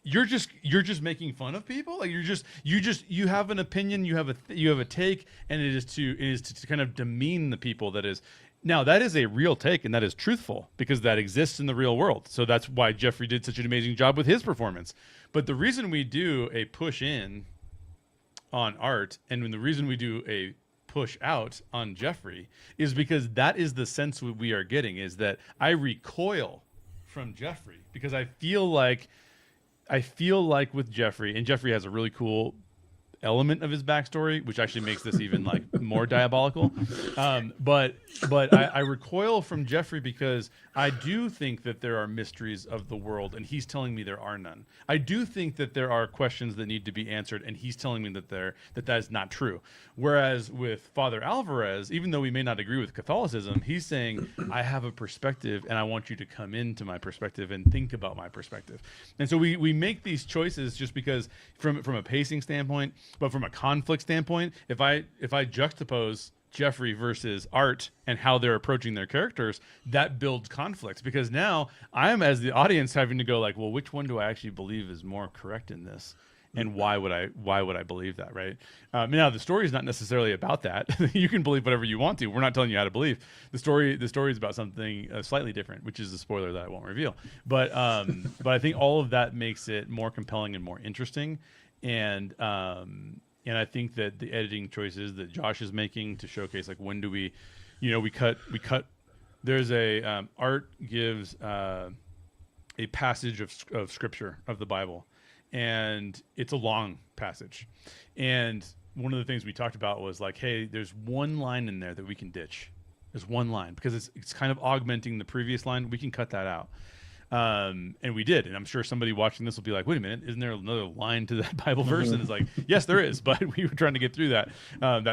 you're just making fun of people. Like you have an opinion, you have a take, and it is to kind of demean the people. That is a real take, and that is truthful because that exists in the real world. So that's why Jeffrey did such an amazing job with his performance. But the reason we do a push in on Art, and the reason we do a push out on Jeffrey, is because that is the sense we are getting, is that I recoil from Jeffrey because I feel like with Jeffrey, and Jeffrey has a really cool element of his backstory, which actually makes this even like more diabolical. But I recoil from Jeffrey because I do think that there are mysteries of the world, and he's telling me there are none. I do think that there are questions that need to be answered, and he's telling me that is not true. Whereas with Father Alvarez, even though we may not agree with Catholicism, he's saying, I have a perspective, and I want you to come into my perspective and think about my perspective. And so we make these choices just because from a pacing standpoint, but from a conflict standpoint, if I juxtapose Jeffrey versus Art and how they're approaching their characters, that builds conflict, because now I am, as the audience, having to go like, well, which one do I actually believe is more correct in this? And why would I believe that, right? Now, the story is not necessarily about that. You can believe whatever you want to. We're not telling you how to believe. The story is about something slightly different, which is a spoiler that I won't reveal. But I think all of that makes it more compelling and more interesting. And I think that the editing choices that Josh is making to showcase, like, when do we cut. There's Art gives a passage of scripture of the Bible. And it's a long passage. And one of the things we talked about was like, hey, there's one line in there that we can ditch. There's one line because it's kind of augmenting the previous line. We can cut that out. And we did. And I'm sure somebody watching this will be like, wait a minute, isn't there another line to that Bible verse? And it's like, yes, there is. But we were trying to get through that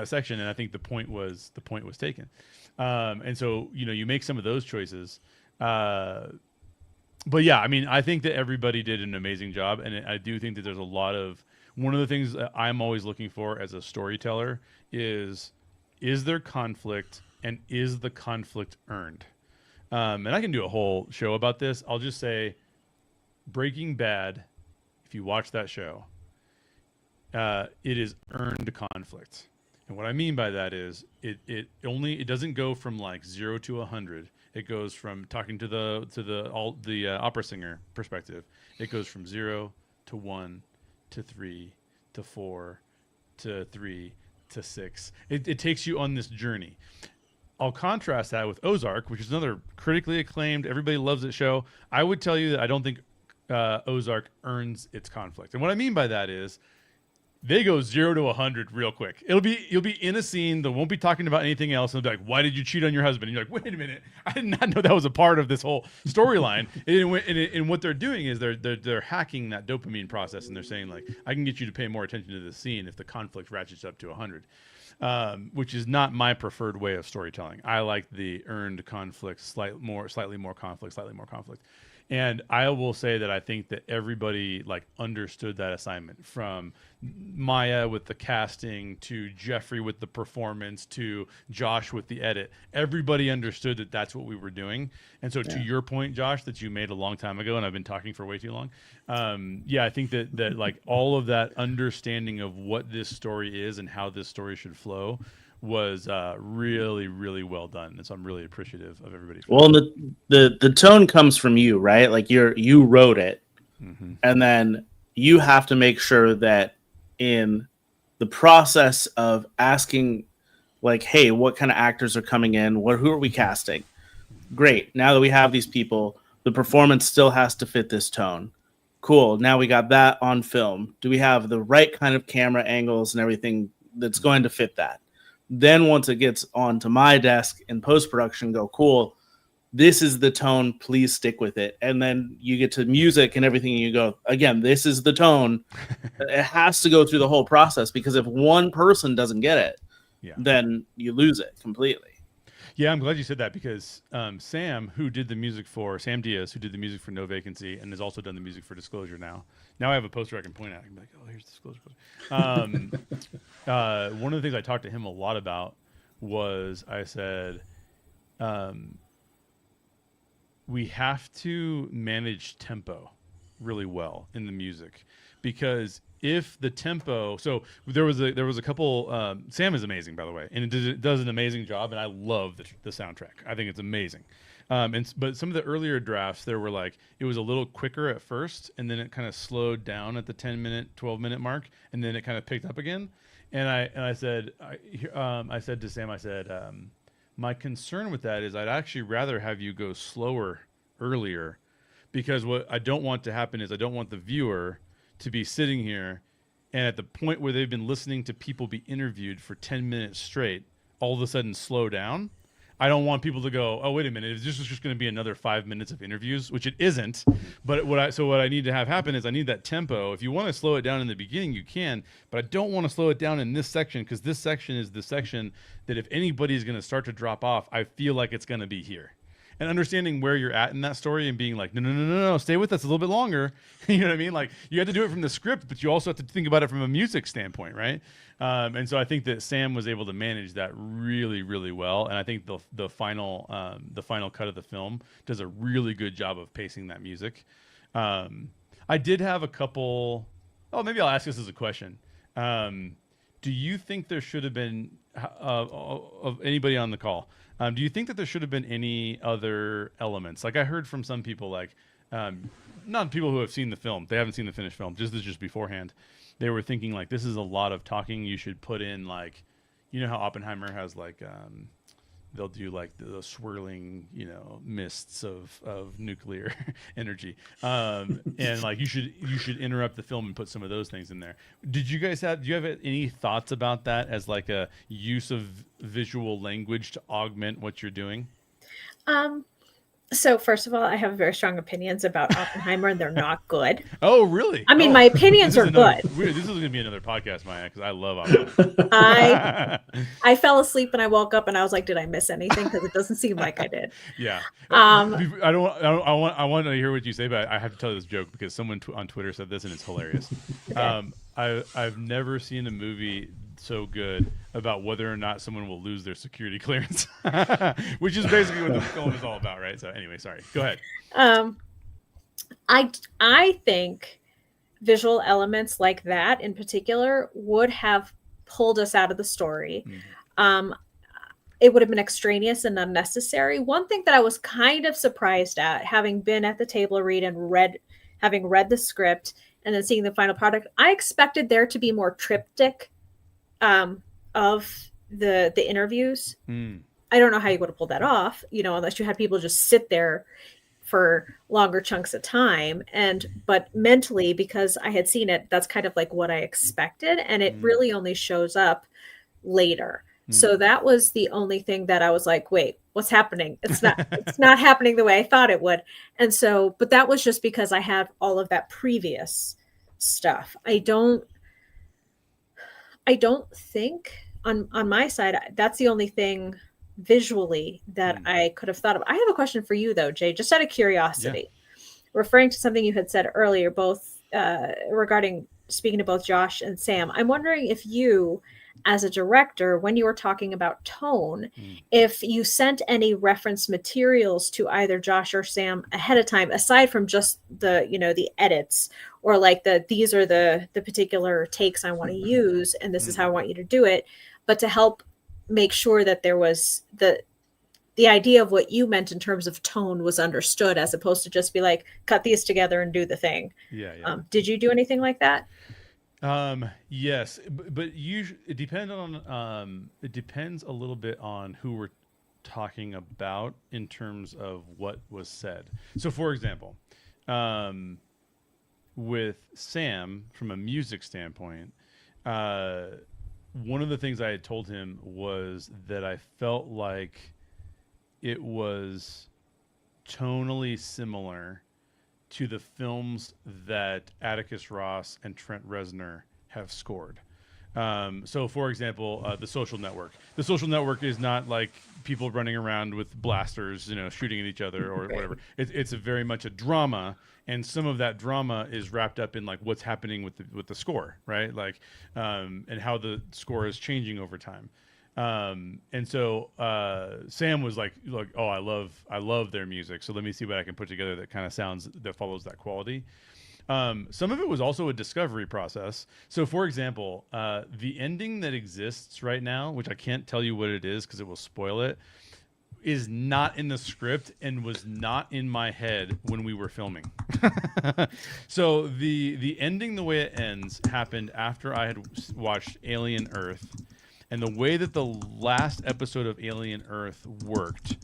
section. And I think the point was taken. And so, you make some of those choices. But yeah, I mean, I think that everybody did an amazing job. And I do think that there's a lot of, one of the things that I'm always looking for as a storyteller is there conflict, and is the conflict earned? And I can do a whole show about this. I'll just say Breaking Bad, if you watch that show, it is earned conflict. And what I mean by that is it doesn't go from like 0 to 100. It goes from talking to the opera singer perspective. It goes from 0 to 1 to 3 to 4 to 3 to 6. It takes you on this journey. I'll contrast that with Ozark, which is another critically acclaimed, everybody loves it show. I would tell you that I don't think Ozark earns its conflict. And what I mean by that is they go 0 to 100 real quick. You'll be in a scene that won't be talking about anything else, and they'll be like, "Why did you cheat on your husband?" And you're like, "Wait a minute, I did not know that was a part of this whole storyline." and what they're doing is they're hacking that dopamine process, and they're saying like, "I can get you to pay more attention to this scene if the conflict ratchets up to 100." Which is not my preferred way of storytelling. I like the earned conflict, slightly more conflict. And I will say that I think that everybody like understood that assignment, from Maya with the casting to Jeffrey with the performance to Josh with the edit. Everybody understood that that's what we were doing. And so to your point, Josh, that you made a long time ago, and I've been talking for way too long. I think that like all of that understanding of what this story is and how this story should flow was really, really well done. And so I'm really appreciative of everybody's. Well, the tone comes from you, right? Like you wrote it, and then you have to make sure that in the process of asking, like, hey, what kind of actors are coming in? Who are we casting? Great. Now that we have these people, the performance still has to fit this tone. Cool. Now we got that on film. Do we have the right kind of camera angles and everything that's going to fit that? Then once it gets onto my desk in post-production, go, cool, this is the tone, please stick with it. And then you get to music and everything, and you go, again, this is the tone. It has to go through the whole process, because if one person doesn't get it, then you lose it completely. Yeah, I'm glad you said that, because Sam Diaz, who did the music for No Vacancy and has also done the music for Disclosure now. Now I have a poster I can point at. I can be like, oh, here's Disclosure. One of the things I talked to him a lot about was, I said, we have to manage tempo really well in the music, because if the tempo, so there was a couple. Sam is amazing, by the way, and it does an amazing job, and I love the soundtrack. I think it's amazing. But some of the earlier drafts, there were like, it was a little quicker at first, and then it kind of slowed down at the 10-minute, 12-minute mark, and then it kind of picked up again. And I said to Sam, I said, my concern with that is I'd actually rather have you go slower earlier, because what I don't want to happen is I don't want the viewer to be sitting here and at the point where they've been listening to people be interviewed for 10 minutes straight, all of a sudden slow down. I don't want people to go, oh, wait a minute, this is just going to be another 5 minutes of interviews, which it isn't. But what I need to have happen is I need that tempo. If you want to slow it down in the beginning, you can, but I don't want to slow it down in this section, because this section is the section that if anybody's going to start to drop off, I feel like it's going to be here. And understanding where you're at in that story and being like, no, stay with us a little bit longer. You know what I mean? Like, you have to do it from the script, but you also have to think about it from a music standpoint, right? And so I think that Sam was able to manage that really, really well. And I think the final cut of the film does a really good job of pacing that music. I did have a couple. Oh, maybe I'll ask this as a question. Do you think there should have been of anybody on the call? Do you think that there should have been any other elements? Like, I heard from some people, like, not people who have seen the film, they haven't seen the finished film, just beforehand. They were thinking, like, this is a lot of talking. You should put in, like, you know how Oppenheimer has, like, they'll do, like, the swirling, mists of nuclear energy. And, like, you should interrupt the film and put some of those things in there. Do you have any thoughts about that as, like, a use of visual language to augment what you're doing? So first of all, I have very strong opinions about Oppenheimer, and they're not good. Oh, really? I mean, Oh, my opinions are good. This is going to be another podcast, Maya, because I love Oppenheimer. I fell asleep and I woke up and I was like, did I miss anything? Because it doesn't seem like I did. Yeah. I want to hear what you say, but I have to tell you this joke because someone on Twitter said this and it's hilarious. Okay. I've never seen a movie so good about whether or not someone will lose their security clearance, which is basically what the film is all about, right? So anyway, sorry. Go ahead. I think visual elements like that in particular would have pulled us out of the story. Mm-hmm. It would have been extraneous and unnecessary. One thing that I was kind of surprised at, having been at the table read and having read the script and then seeing the final product, I expected there to be more triptych of the interviews. I don't know how you would have pulled that off, unless you had people just sit there for longer chunks of time. But mentally, because I had seen it, that's kind of like what I expected. And it really only shows up later. So that was the only thing that I was like, wait, what's happening? It's not happening the way I thought it would. And so, but that was just because I had all of that previous stuff. I don't think on my side, that's the only thing visually that I could have thought of. I have a question for you though, Jay, just out of curiosity, referring to something you had said earlier, both regarding speaking to both Josh and Sam. I'm wondering if you, as a director, when you were talking about tone, if you sent any reference materials to either Josh or Sam ahead of time, aside from just the edits, or like these are the particular takes I want to use, and this is how I want you to do it, but to help make sure that there was the idea of what you meant in terms of tone was understood, as opposed to just be like, cut these together and do the thing. Yeah. Did you do anything like that? Yes, but usually it depends a little bit on who we're talking about in terms of what was said. So for example, with Sam, from a music standpoint, one of the things I had told him was that I felt like it was tonally similar to the films that Atticus Ross and Trent Reznor have scored. So, for example, The Social Network. The Social Network is not like people running around with blasters, shooting at each other or whatever. It's very much a drama, and some of that drama is wrapped up in like what's happening with the score, right? Like, and how the score is changing over time. And so Sam was like, oh, I love their music. So let me see what I can put together that kind of that follows that quality. Some of it was also a discovery process. So for example, the ending that exists right now, which I can't tell you what it is because it will spoil it, is not in the script and was not in my head when we were filming. So the ending, the way it ends, happened after I had watched Alien Earth. And the way that the last episode of Alien Earth worked,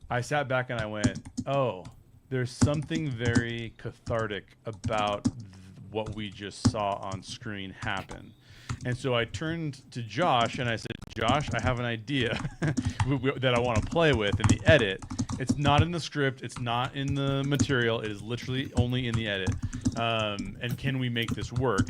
I sat back and I went, oh, there's something very cathartic about what we just saw on screen happen. And so I turned to Josh and I said, Josh, I have an idea that I want to play with in the edit. It's not in the script. It's not in the material. It is literally only in the edit. And can we make this work?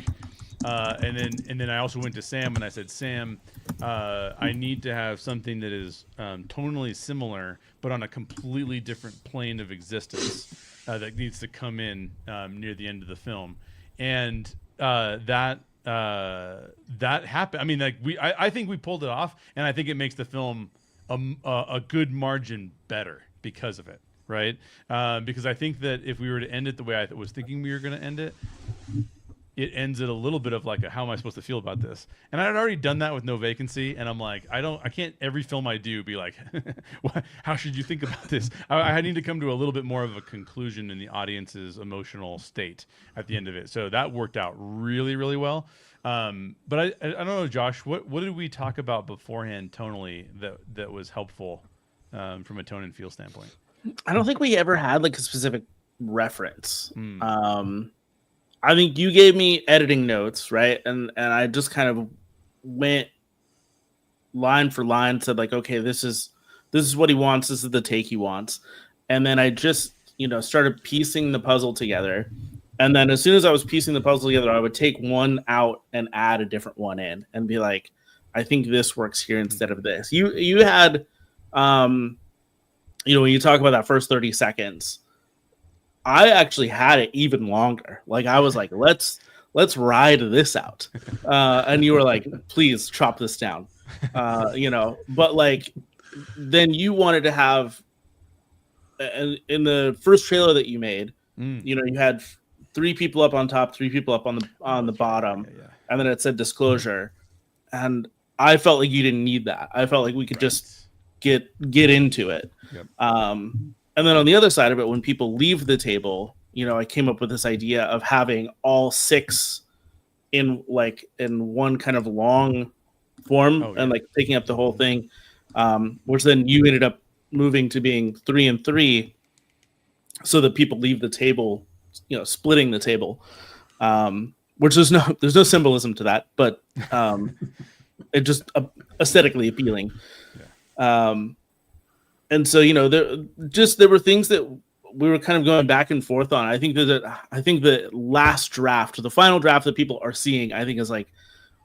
And then I also went to Sam and I said, Sam, I need to have something that is tonally similar, but on a completely different plane of existence that needs to come in near the end of the film. And that happened. I mean, like I think we pulled it off, and I think it makes the film a good margin better because of it, right? Because I think that if we were to end it the way I was thinking we were going to end it, it ends it a little bit of like how am I supposed to feel about this? And I had already done that with No Vacancy, and I'm like, I can't every film I do be like, how should you think about this? I need to come to a little bit more of a conclusion in the audience's emotional state at the end of it. So that worked out really, really well. But I don't know, Josh, what did we talk about beforehand tonally that was helpful from a tone and feel standpoint? I don't think we ever had like a specific reference. I think you gave me editing notes, right? And I just kind of went line for line, said like, okay, this is what he wants. This is the take he wants. and then I just started piecing the puzzle together. And then as soon as I was piecing the puzzle together, I would take one out and add a different one in and be like, I think this works here instead of this. You had, when you talk about that first 30 seconds, I actually had it even longer. Like I was like, let's ride this out. And you were like, please chop this down. But like, then you wanted to have, in the first trailer that you made, you had 3 people up on top, 3 people up on the bottom, and then it said disclosure. And I felt like you didn't need that. I felt like we could just get into it. Yep. And then on the other side of it, when people leave the table, I came up with this idea of having all 6 in one kind of long form and like taking up the whole thing, which then you ended up moving to being 3 and 3, so that people leave the table, splitting the table, which there's no symbolism to that, but it just aesthetically appealing. And so there were things that we were kind of going back and forth on. I think the last draft, the final draft that people are seeing, I think is like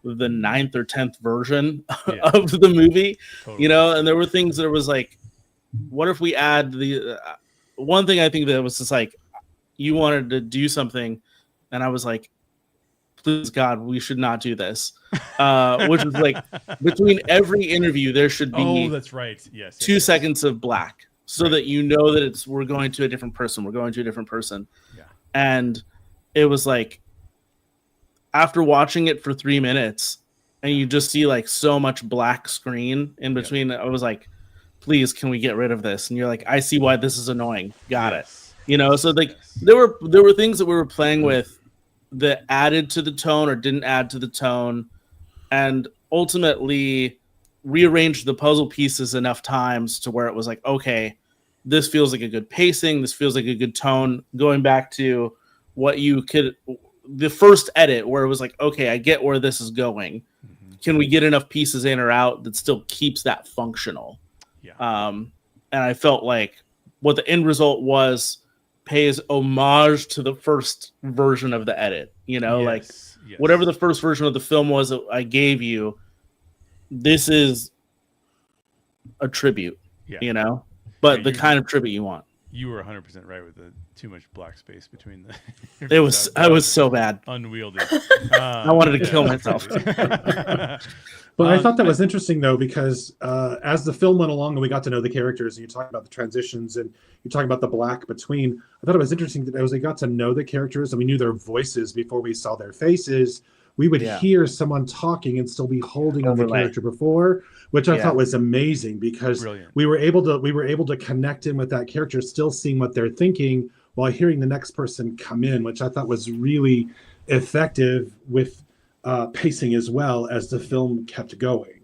the 9th or 10th version of the movie. Totally. And there were things that was like, what if we add the one thing? I think that was just like, you wanted to do something, and I was like, please God, we should not do this. Which was like, between every interview there should be that's right. Yes, 2 seconds of black, so that that we're going to a different person. Yeah. And it was like, after watching it for 3 minutes and you just see like so much black screen in between, I was like, please, can we get rid of this? And you're like, I see why this is annoying. Got it. So like there were things that we were playing with that added to the tone or didn't add to the tone, and ultimately rearranged the puzzle pieces enough times to where it was like, okay, this feels like a good pacing. This feels like a good tone. Going back to the first edit where it was like, okay, I get where this is going. Mm-hmm. Can we get enough pieces in or out that still keeps that functional? Yeah. And I felt like what the end result was pays homage to the first version of the edit. Whatever the first version of the film was that I gave you, this is a tribute, but the kind of tribute you want. You were 100% right with the too much black space between the. I was so bad. Unwieldy. I wanted to kill myself. But I thought that was interesting, though, because as the film went along and we got to know the characters, and you talk about the transitions and you talk about the black between, I thought it was interesting that as we got to know the characters and we knew their voices before we saw their faces, we would hear someone talking and still be holding on the character before, which I thought was amazing, because we were able to connect in with that character, still seeing what they're thinking while hearing the next person come in, which I thought was really effective with pacing as well as the film kept going.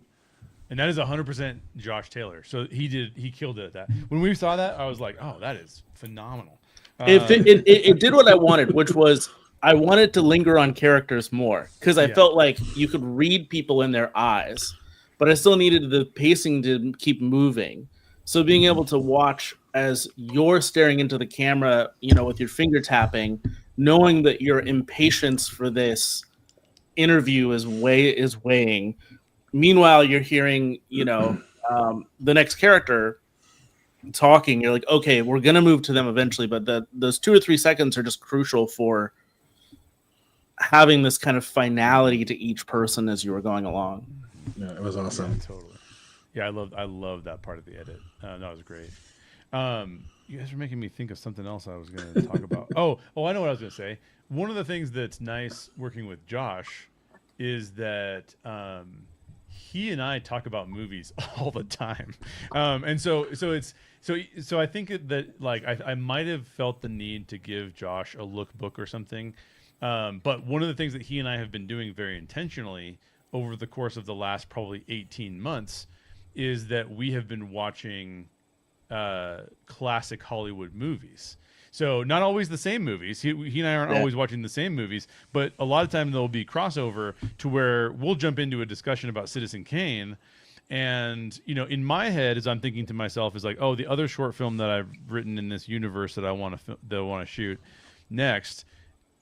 And that is 100% Josh Taylor. So he killed it at that. When we saw that, I was like, oh, that is phenomenal. It did what I wanted, which was I wanted to linger on characters more, because I felt like you could read people in their eyes, but I still needed the pacing to keep moving. So being able to watch as you're staring into the camera, with your finger tapping, knowing that your impatience for this interview is weighing. Meanwhile, you're hearing, the next character talking. You're like, okay, we're gonna move to them eventually, but those 2 or 3 seconds are just crucial for having this kind of finality to each person as you were going along. Yeah, it was awesome. Yeah, totally. Yeah, I love that part of the edit. That was great. You guys are making me think of something else I was going to talk about. Oh, I know what I was going to say. One of the things that's nice working with Josh is that he and I talk about movies all the time, and so I think that like I might have felt the need to give Josh a lookbook or something. But one of the things that he and I have been doing very intentionally over the course of the last probably 18 months is that we have been watching classic Hollywood movies. So not always the same movies. He and I aren't always watching the same movies, but a lot of time there'll be crossover to where we'll jump into a discussion about Citizen Kane, And in my head, as I'm thinking to myself, is like, oh, the other short film that I've written in this universe that I want to shoot next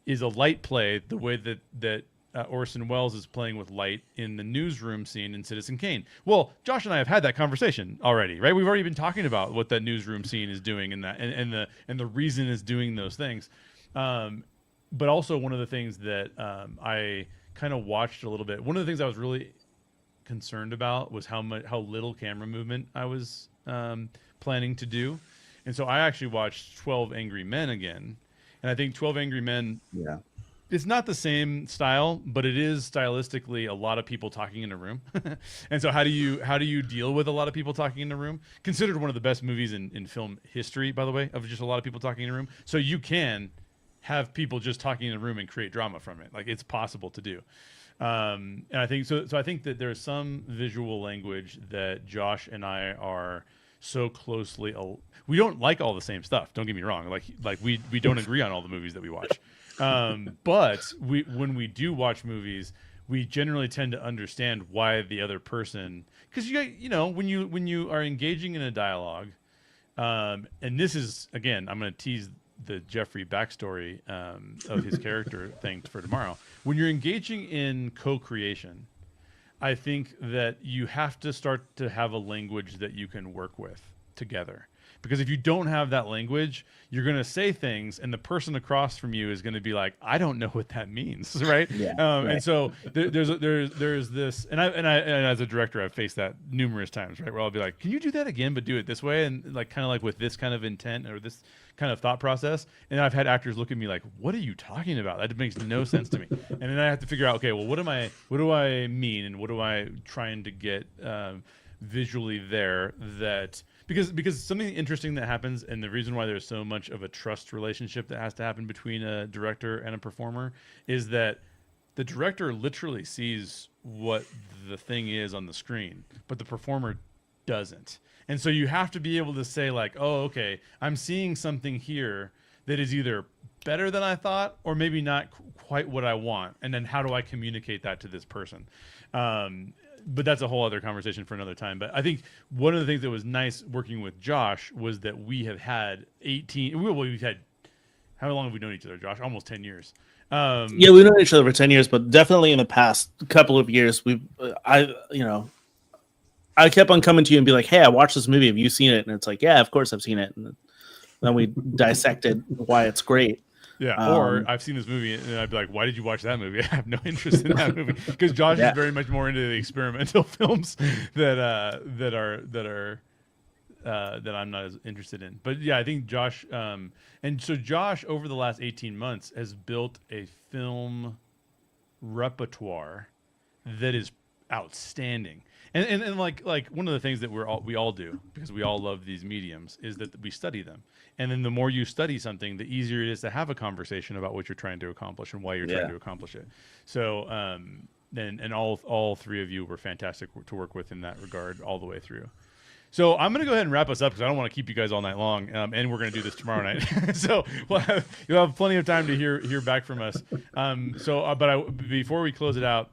is a light play, the way that Orson Welles is playing with light in the newsroom scene in Citizen Kane. Well, Josh and I have had that conversation already, right? We've already been talking about what that newsroom scene is doing and the reason it's doing those things. But also one of the things that I kind of watched a little bit. One of the things I was really concerned about was how little camera movement I was planning to do, and so I actually watched 12 Angry Men again, and I think 12 Angry Men. Yeah. It's not the same style, but it is stylistically a lot of people talking in a room. And so how do you deal with a lot of people talking in a room? Considered one of the best movies in film history, by the way, of just a lot of people talking in a room. So you can have people just talking in a room and create drama from it. Like, it's possible to do. And I think so I think that there's some visual language that Josh and I are so closely we don't like all the same stuff, don't get me wrong. Like we don't agree on all the movies that we watch. But when we do watch movies, we generally tend to understand why the other person, because when you are engaging in a dialogue, and this is, again, I'm going to tease the Jeffrey backstory of his character thing for tomorrow. When you're engaging in co-creation, I think that you have to start to have a language that you can work with together. Because if you don't have that language, you're going to say things, and the person across from you is going to be like, "I don't know what that means," right? Yeah, right. And so there's this, and as a director, I've faced that numerous times, right? Where I'll be like, "Can you do that again, but do it this way?" And like kind of like with this kind of intent or this kind of thought process. And I've had actors look at me like, "What are you talking about? That makes no sense to me." And then I have to figure out, okay, well, what do I mean, and what do I trying to get visually there that. Because something interesting that happens, and the reason why there's so much of a trust relationship that has to happen between a director and a performer is that the director literally sees what the thing is on the screen, but the performer doesn't. And so you have to be able to say like, oh, okay, I'm seeing something here that is either better than I thought or maybe not quite what I want. And then how do I communicate that to this person? But that's a whole other conversation for another time. But I think one of the things that was nice working with Josh was that we have had we've had, how long have we known each other, Josh? Almost 10 years. Yeah, we've known each other for 10 years, but definitely in the past couple of years, I kept on coming to you and be like, "Hey, I watched this movie. Have you seen it?" And it's like, "Yeah, of course I've seen it." And then we dissected why it's great. Yeah, or I've seen this movie and I'd be like, "Why did you watch that movie?" I have no interest in that movie because Josh is very much more into the experimental films that I'm not as interested in. But yeah, I think Josh, and so Josh over the last 18 months has built a film repertoire that is outstanding. And like one of the things that we all do, because we all love these mediums, is that we study them. And then the more you study something, the easier it is to have a conversation about what you're trying to accomplish and why you're trying to accomplish it. So and all three of you were fantastic to work with in that regard all the way through. So I'm going to go ahead and wrap us up because I don't want to keep you guys all night long, and we're going to do this tomorrow night. So you'll have plenty of time to hear back from us. Before we close it out,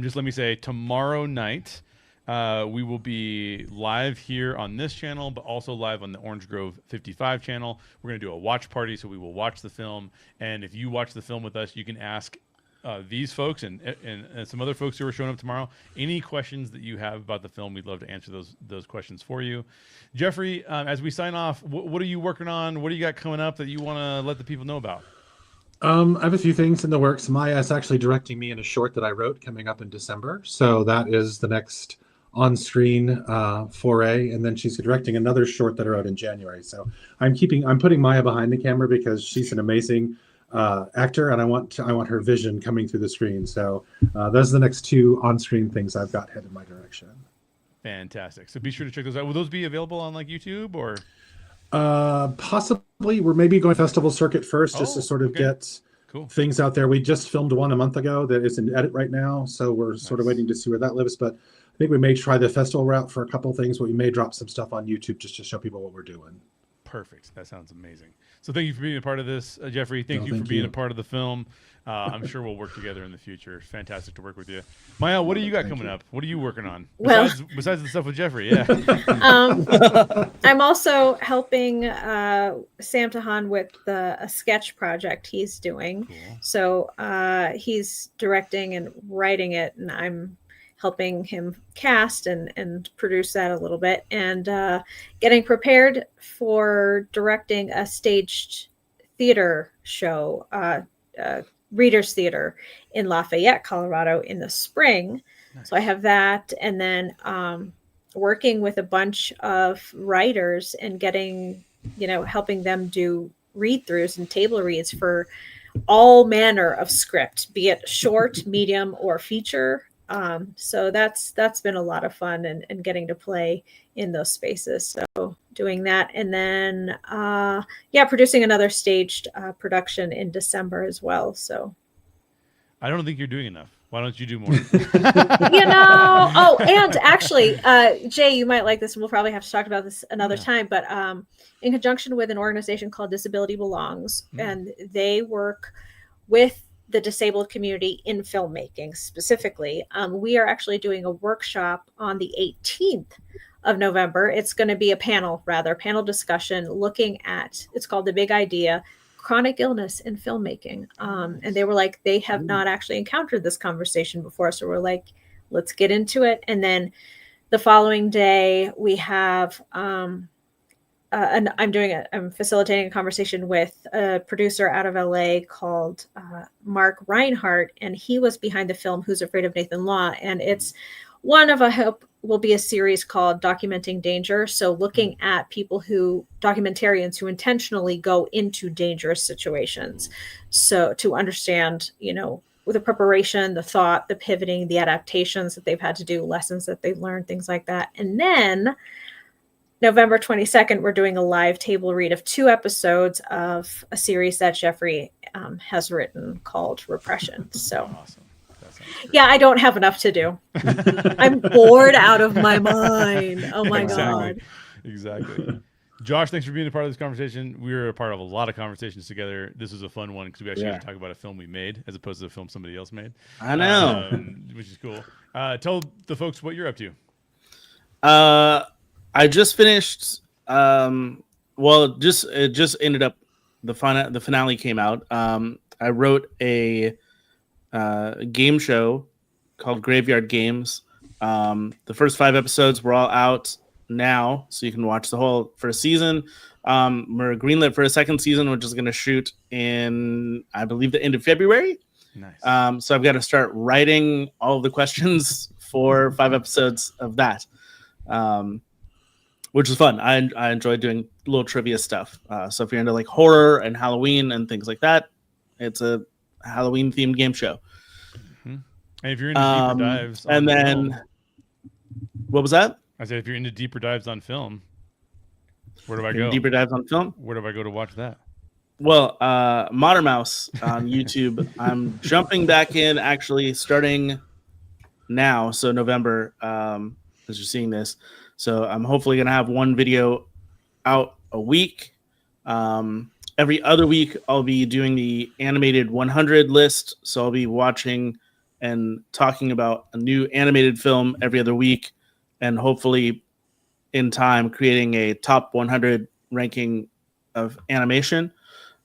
just let me say tomorrow night we will be live here on this channel, but also live on the Orange Grove 55 channel. We're going to do a watch party, so we will watch the film. And if you watch the film with us, you can ask these folks and some other folks who are showing up tomorrow any questions that you have about the film. We'd love to answer those questions for you. Jeffrey, as we sign off, what are you working on? What do you got coming up that you want to let the people know about? I have a few things in the works. Maya is actually directing me in a short that I wrote coming up in December. So that is the next on-screen foray. And then she's directing another short that I wrote in January. So I'm putting Maya behind the camera because she's an amazing actor, and I want her vision coming through the screen. So those are the next two on-screen things I've got headed my direction. Fantastic. So be sure to check those out. Will those be available on like YouTube or? Possibly. We're maybe going festival circuit first just to sort of get things out there. We just filmed one a month ago that is in edit right now, so we're sort of waiting to see where that lives. But I think we may try the festival route for a couple things, but we may drop some stuff on YouTube just to show people what we're doing. Perfect. That sounds amazing. So thank you for being a part of this, Jeffrey. Thank you for being a part of the film. I'm sure we'll work together in the future. It's fantastic to work with you. Maya, what do you got coming up? What are you working on? Besides the stuff with Jeffrey, yeah. I'm also helping Sam Tahan with a sketch project he's doing. Cool. So he's directing and writing it, and I'm helping him cast and produce that a little bit, and getting prepared for directing a staged theater show, Reader's Theater in Lafayette, Colorado in the spring. Nice. So I have that, and then working with a bunch of writers and getting, helping them do read-throughs and table reads for all manner of script, be it short, medium, or feature. So that's been a lot of fun, and getting to play in those spaces. So doing that, and then producing another staged production in December as well. So I don't think you're doing enough. Why don't you do more? Oh, and actually, Jay, you might like this, and we'll probably have to talk about this another time, but in conjunction with an organization called Disability Belongs, and they work with the disabled community in filmmaking specifically. We are actually doing a workshop on the 18th of November. It's going to be a panel discussion looking at, it's called The Big Idea, Chronic Illness in Filmmaking. And they were like, they have not actually encountered this conversation before. So we're like, let's get into it. And then the following day we have, and I'm facilitating a conversation with a producer out of LA called Mark Reinhardt, and he was behind the film Who's Afraid of Nathan Law, and it's one of, I hope, will be a series called Documenting Danger. So looking at documentarians who intentionally go into dangerous situations. So to understand, with the preparation, the thought, the pivoting, the adaptations that they've had to do, lessons that they've learned, things like that. And then November 22nd, we're doing a live table read of 2 episodes of a series that Jeffrey has written called Repression. So, awesome. Yeah, I don't have enough to do. I'm bored out of my mind. Oh my God. Exactly. Josh, thanks for being a part of this conversation. We were a part of a lot of conversations together. This was a fun one because we actually got to talk about a film we made as opposed to a film somebody else made. I know. Which is cool. Tell the folks what you're up to. I just finished. It just ended up. The finale came out. I wrote a game show called Graveyard Games. The first 5 episodes were all out now, so you can watch the whole first season. We're greenlit for a second season, which is going to shoot in, I believe, the end of February. Nice. So I've got to start writing all of the questions for 5 episodes of that. Which is fun. I enjoy doing little trivia stuff. So if you're into like horror and Halloween and things like that, it's a Halloween themed game show. Mm-hmm. And if you're into deeper dives, and then film, what was that? I said if you're into deeper dives on film, where do I go? Deeper dives on film. Where do I go to watch that? Well, Modern Mouse on YouTube. I'm jumping back in actually starting now. So November, as you're seeing this. So I'm hopefully going to have one video out a week. Every other week, I'll be doing the animated 100 list. So I'll be watching and talking about a new animated film every other week. And hopefully in time, creating a top 100 ranking of animation.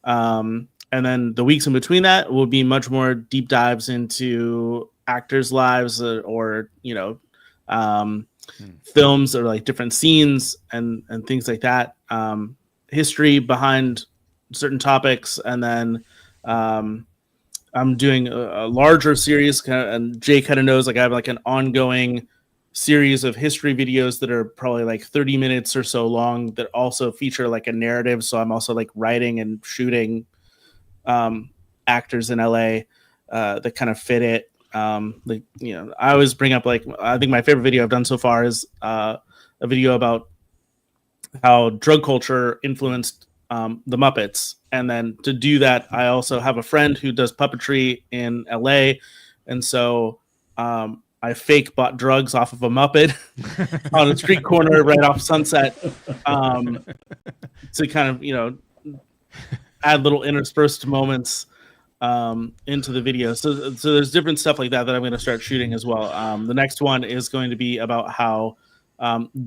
And then the weeks in between that will be much more deep dives into actors' lives or films or like different scenes and things like that, history behind certain topics. And then I'm doing a larger series, and Jay kind of knows, like I have like an ongoing series of history videos that are probably like 30 minutes or so long that also feature like a narrative. So I'm also like writing and shooting actors in LA that kind of fit it. I always bring up, like, I think my favorite video I've done so far is a video about how drug culture influenced the Muppets. And then to do that, I also have a friend who does puppetry in LA. And so I I fake bought drugs off of a Muppet on a street corner right off Sunset, to kind of, add little interspersed moments into the video. So there's different stuff like that I'm going to start shooting as well. The next one is going to be about how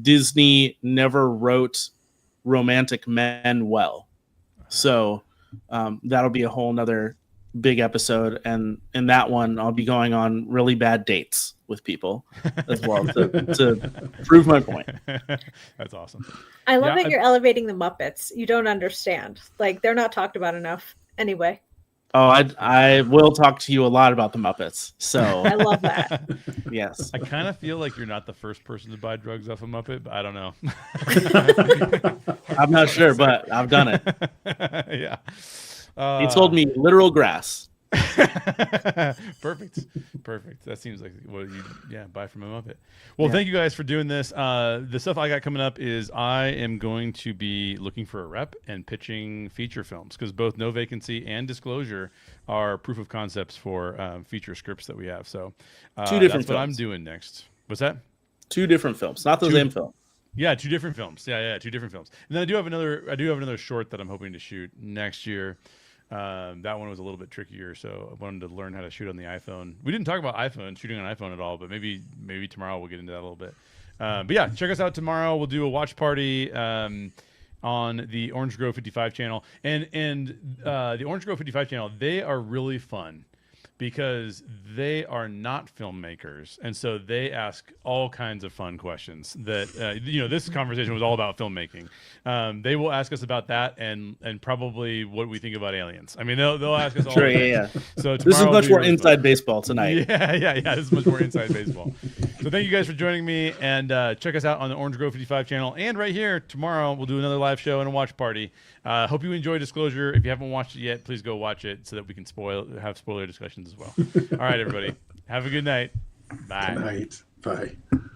Disney never wrote romantic men well. So that'll be a whole nother big episode, and in that one I'll be going on really bad dates with people as well to prove my point. That's awesome. I love that you're elevating the Muppets. You don't understand. Like, they're not talked about enough anyway. Oh, I will talk to you a lot about the Muppets. So I love that. Yes. I kind of feel like you're not the first person to buy drugs off a Muppet, but I don't know. I'm not sure, but I've done it. Yeah. He told me literal grass. Perfect. That seems like what you buy from a Muppet. Well, thank you guys for doing this. The stuff I got coming up is I am going to be looking for a rep and pitching feature films, because both No Vacancy and Disclosure are proof of concepts for feature scripts that we have. So two different that's films. what I'm doing next. What's that? Two different films, not the same film. Yeah, two different films. Yeah, two different films. And then I do have another short that I'm hoping to shoot next year. That one was a little bit trickier, so I wanted to learn how to shoot on the iPhone. We didn't talk about shooting on iPhone at all, but maybe tomorrow we'll get into that a little bit. But yeah, check us out tomorrow. We'll do a watch party on the Orange Grove 55 channel, and the Orange Grove 55 channel, they are really fun because they are not filmmakers, and so they ask all kinds of fun questions that this conversation was all about filmmaking. They will ask us about that and probably what we think about aliens. I mean, they'll ask us all. Sure, yeah. So this is much more inside baseball tonight. Yeah. This is much more inside baseball. So thank you guys for joining me, and check us out on the Orange Grove 55 channel, and right here tomorrow we'll do another live show and a watch party. Hope you enjoy Disclosure. If you haven't watched it yet, please go watch it so that we can have spoiler discussions as well. All right, everybody. Have a good night. Bye. Good night. Bye.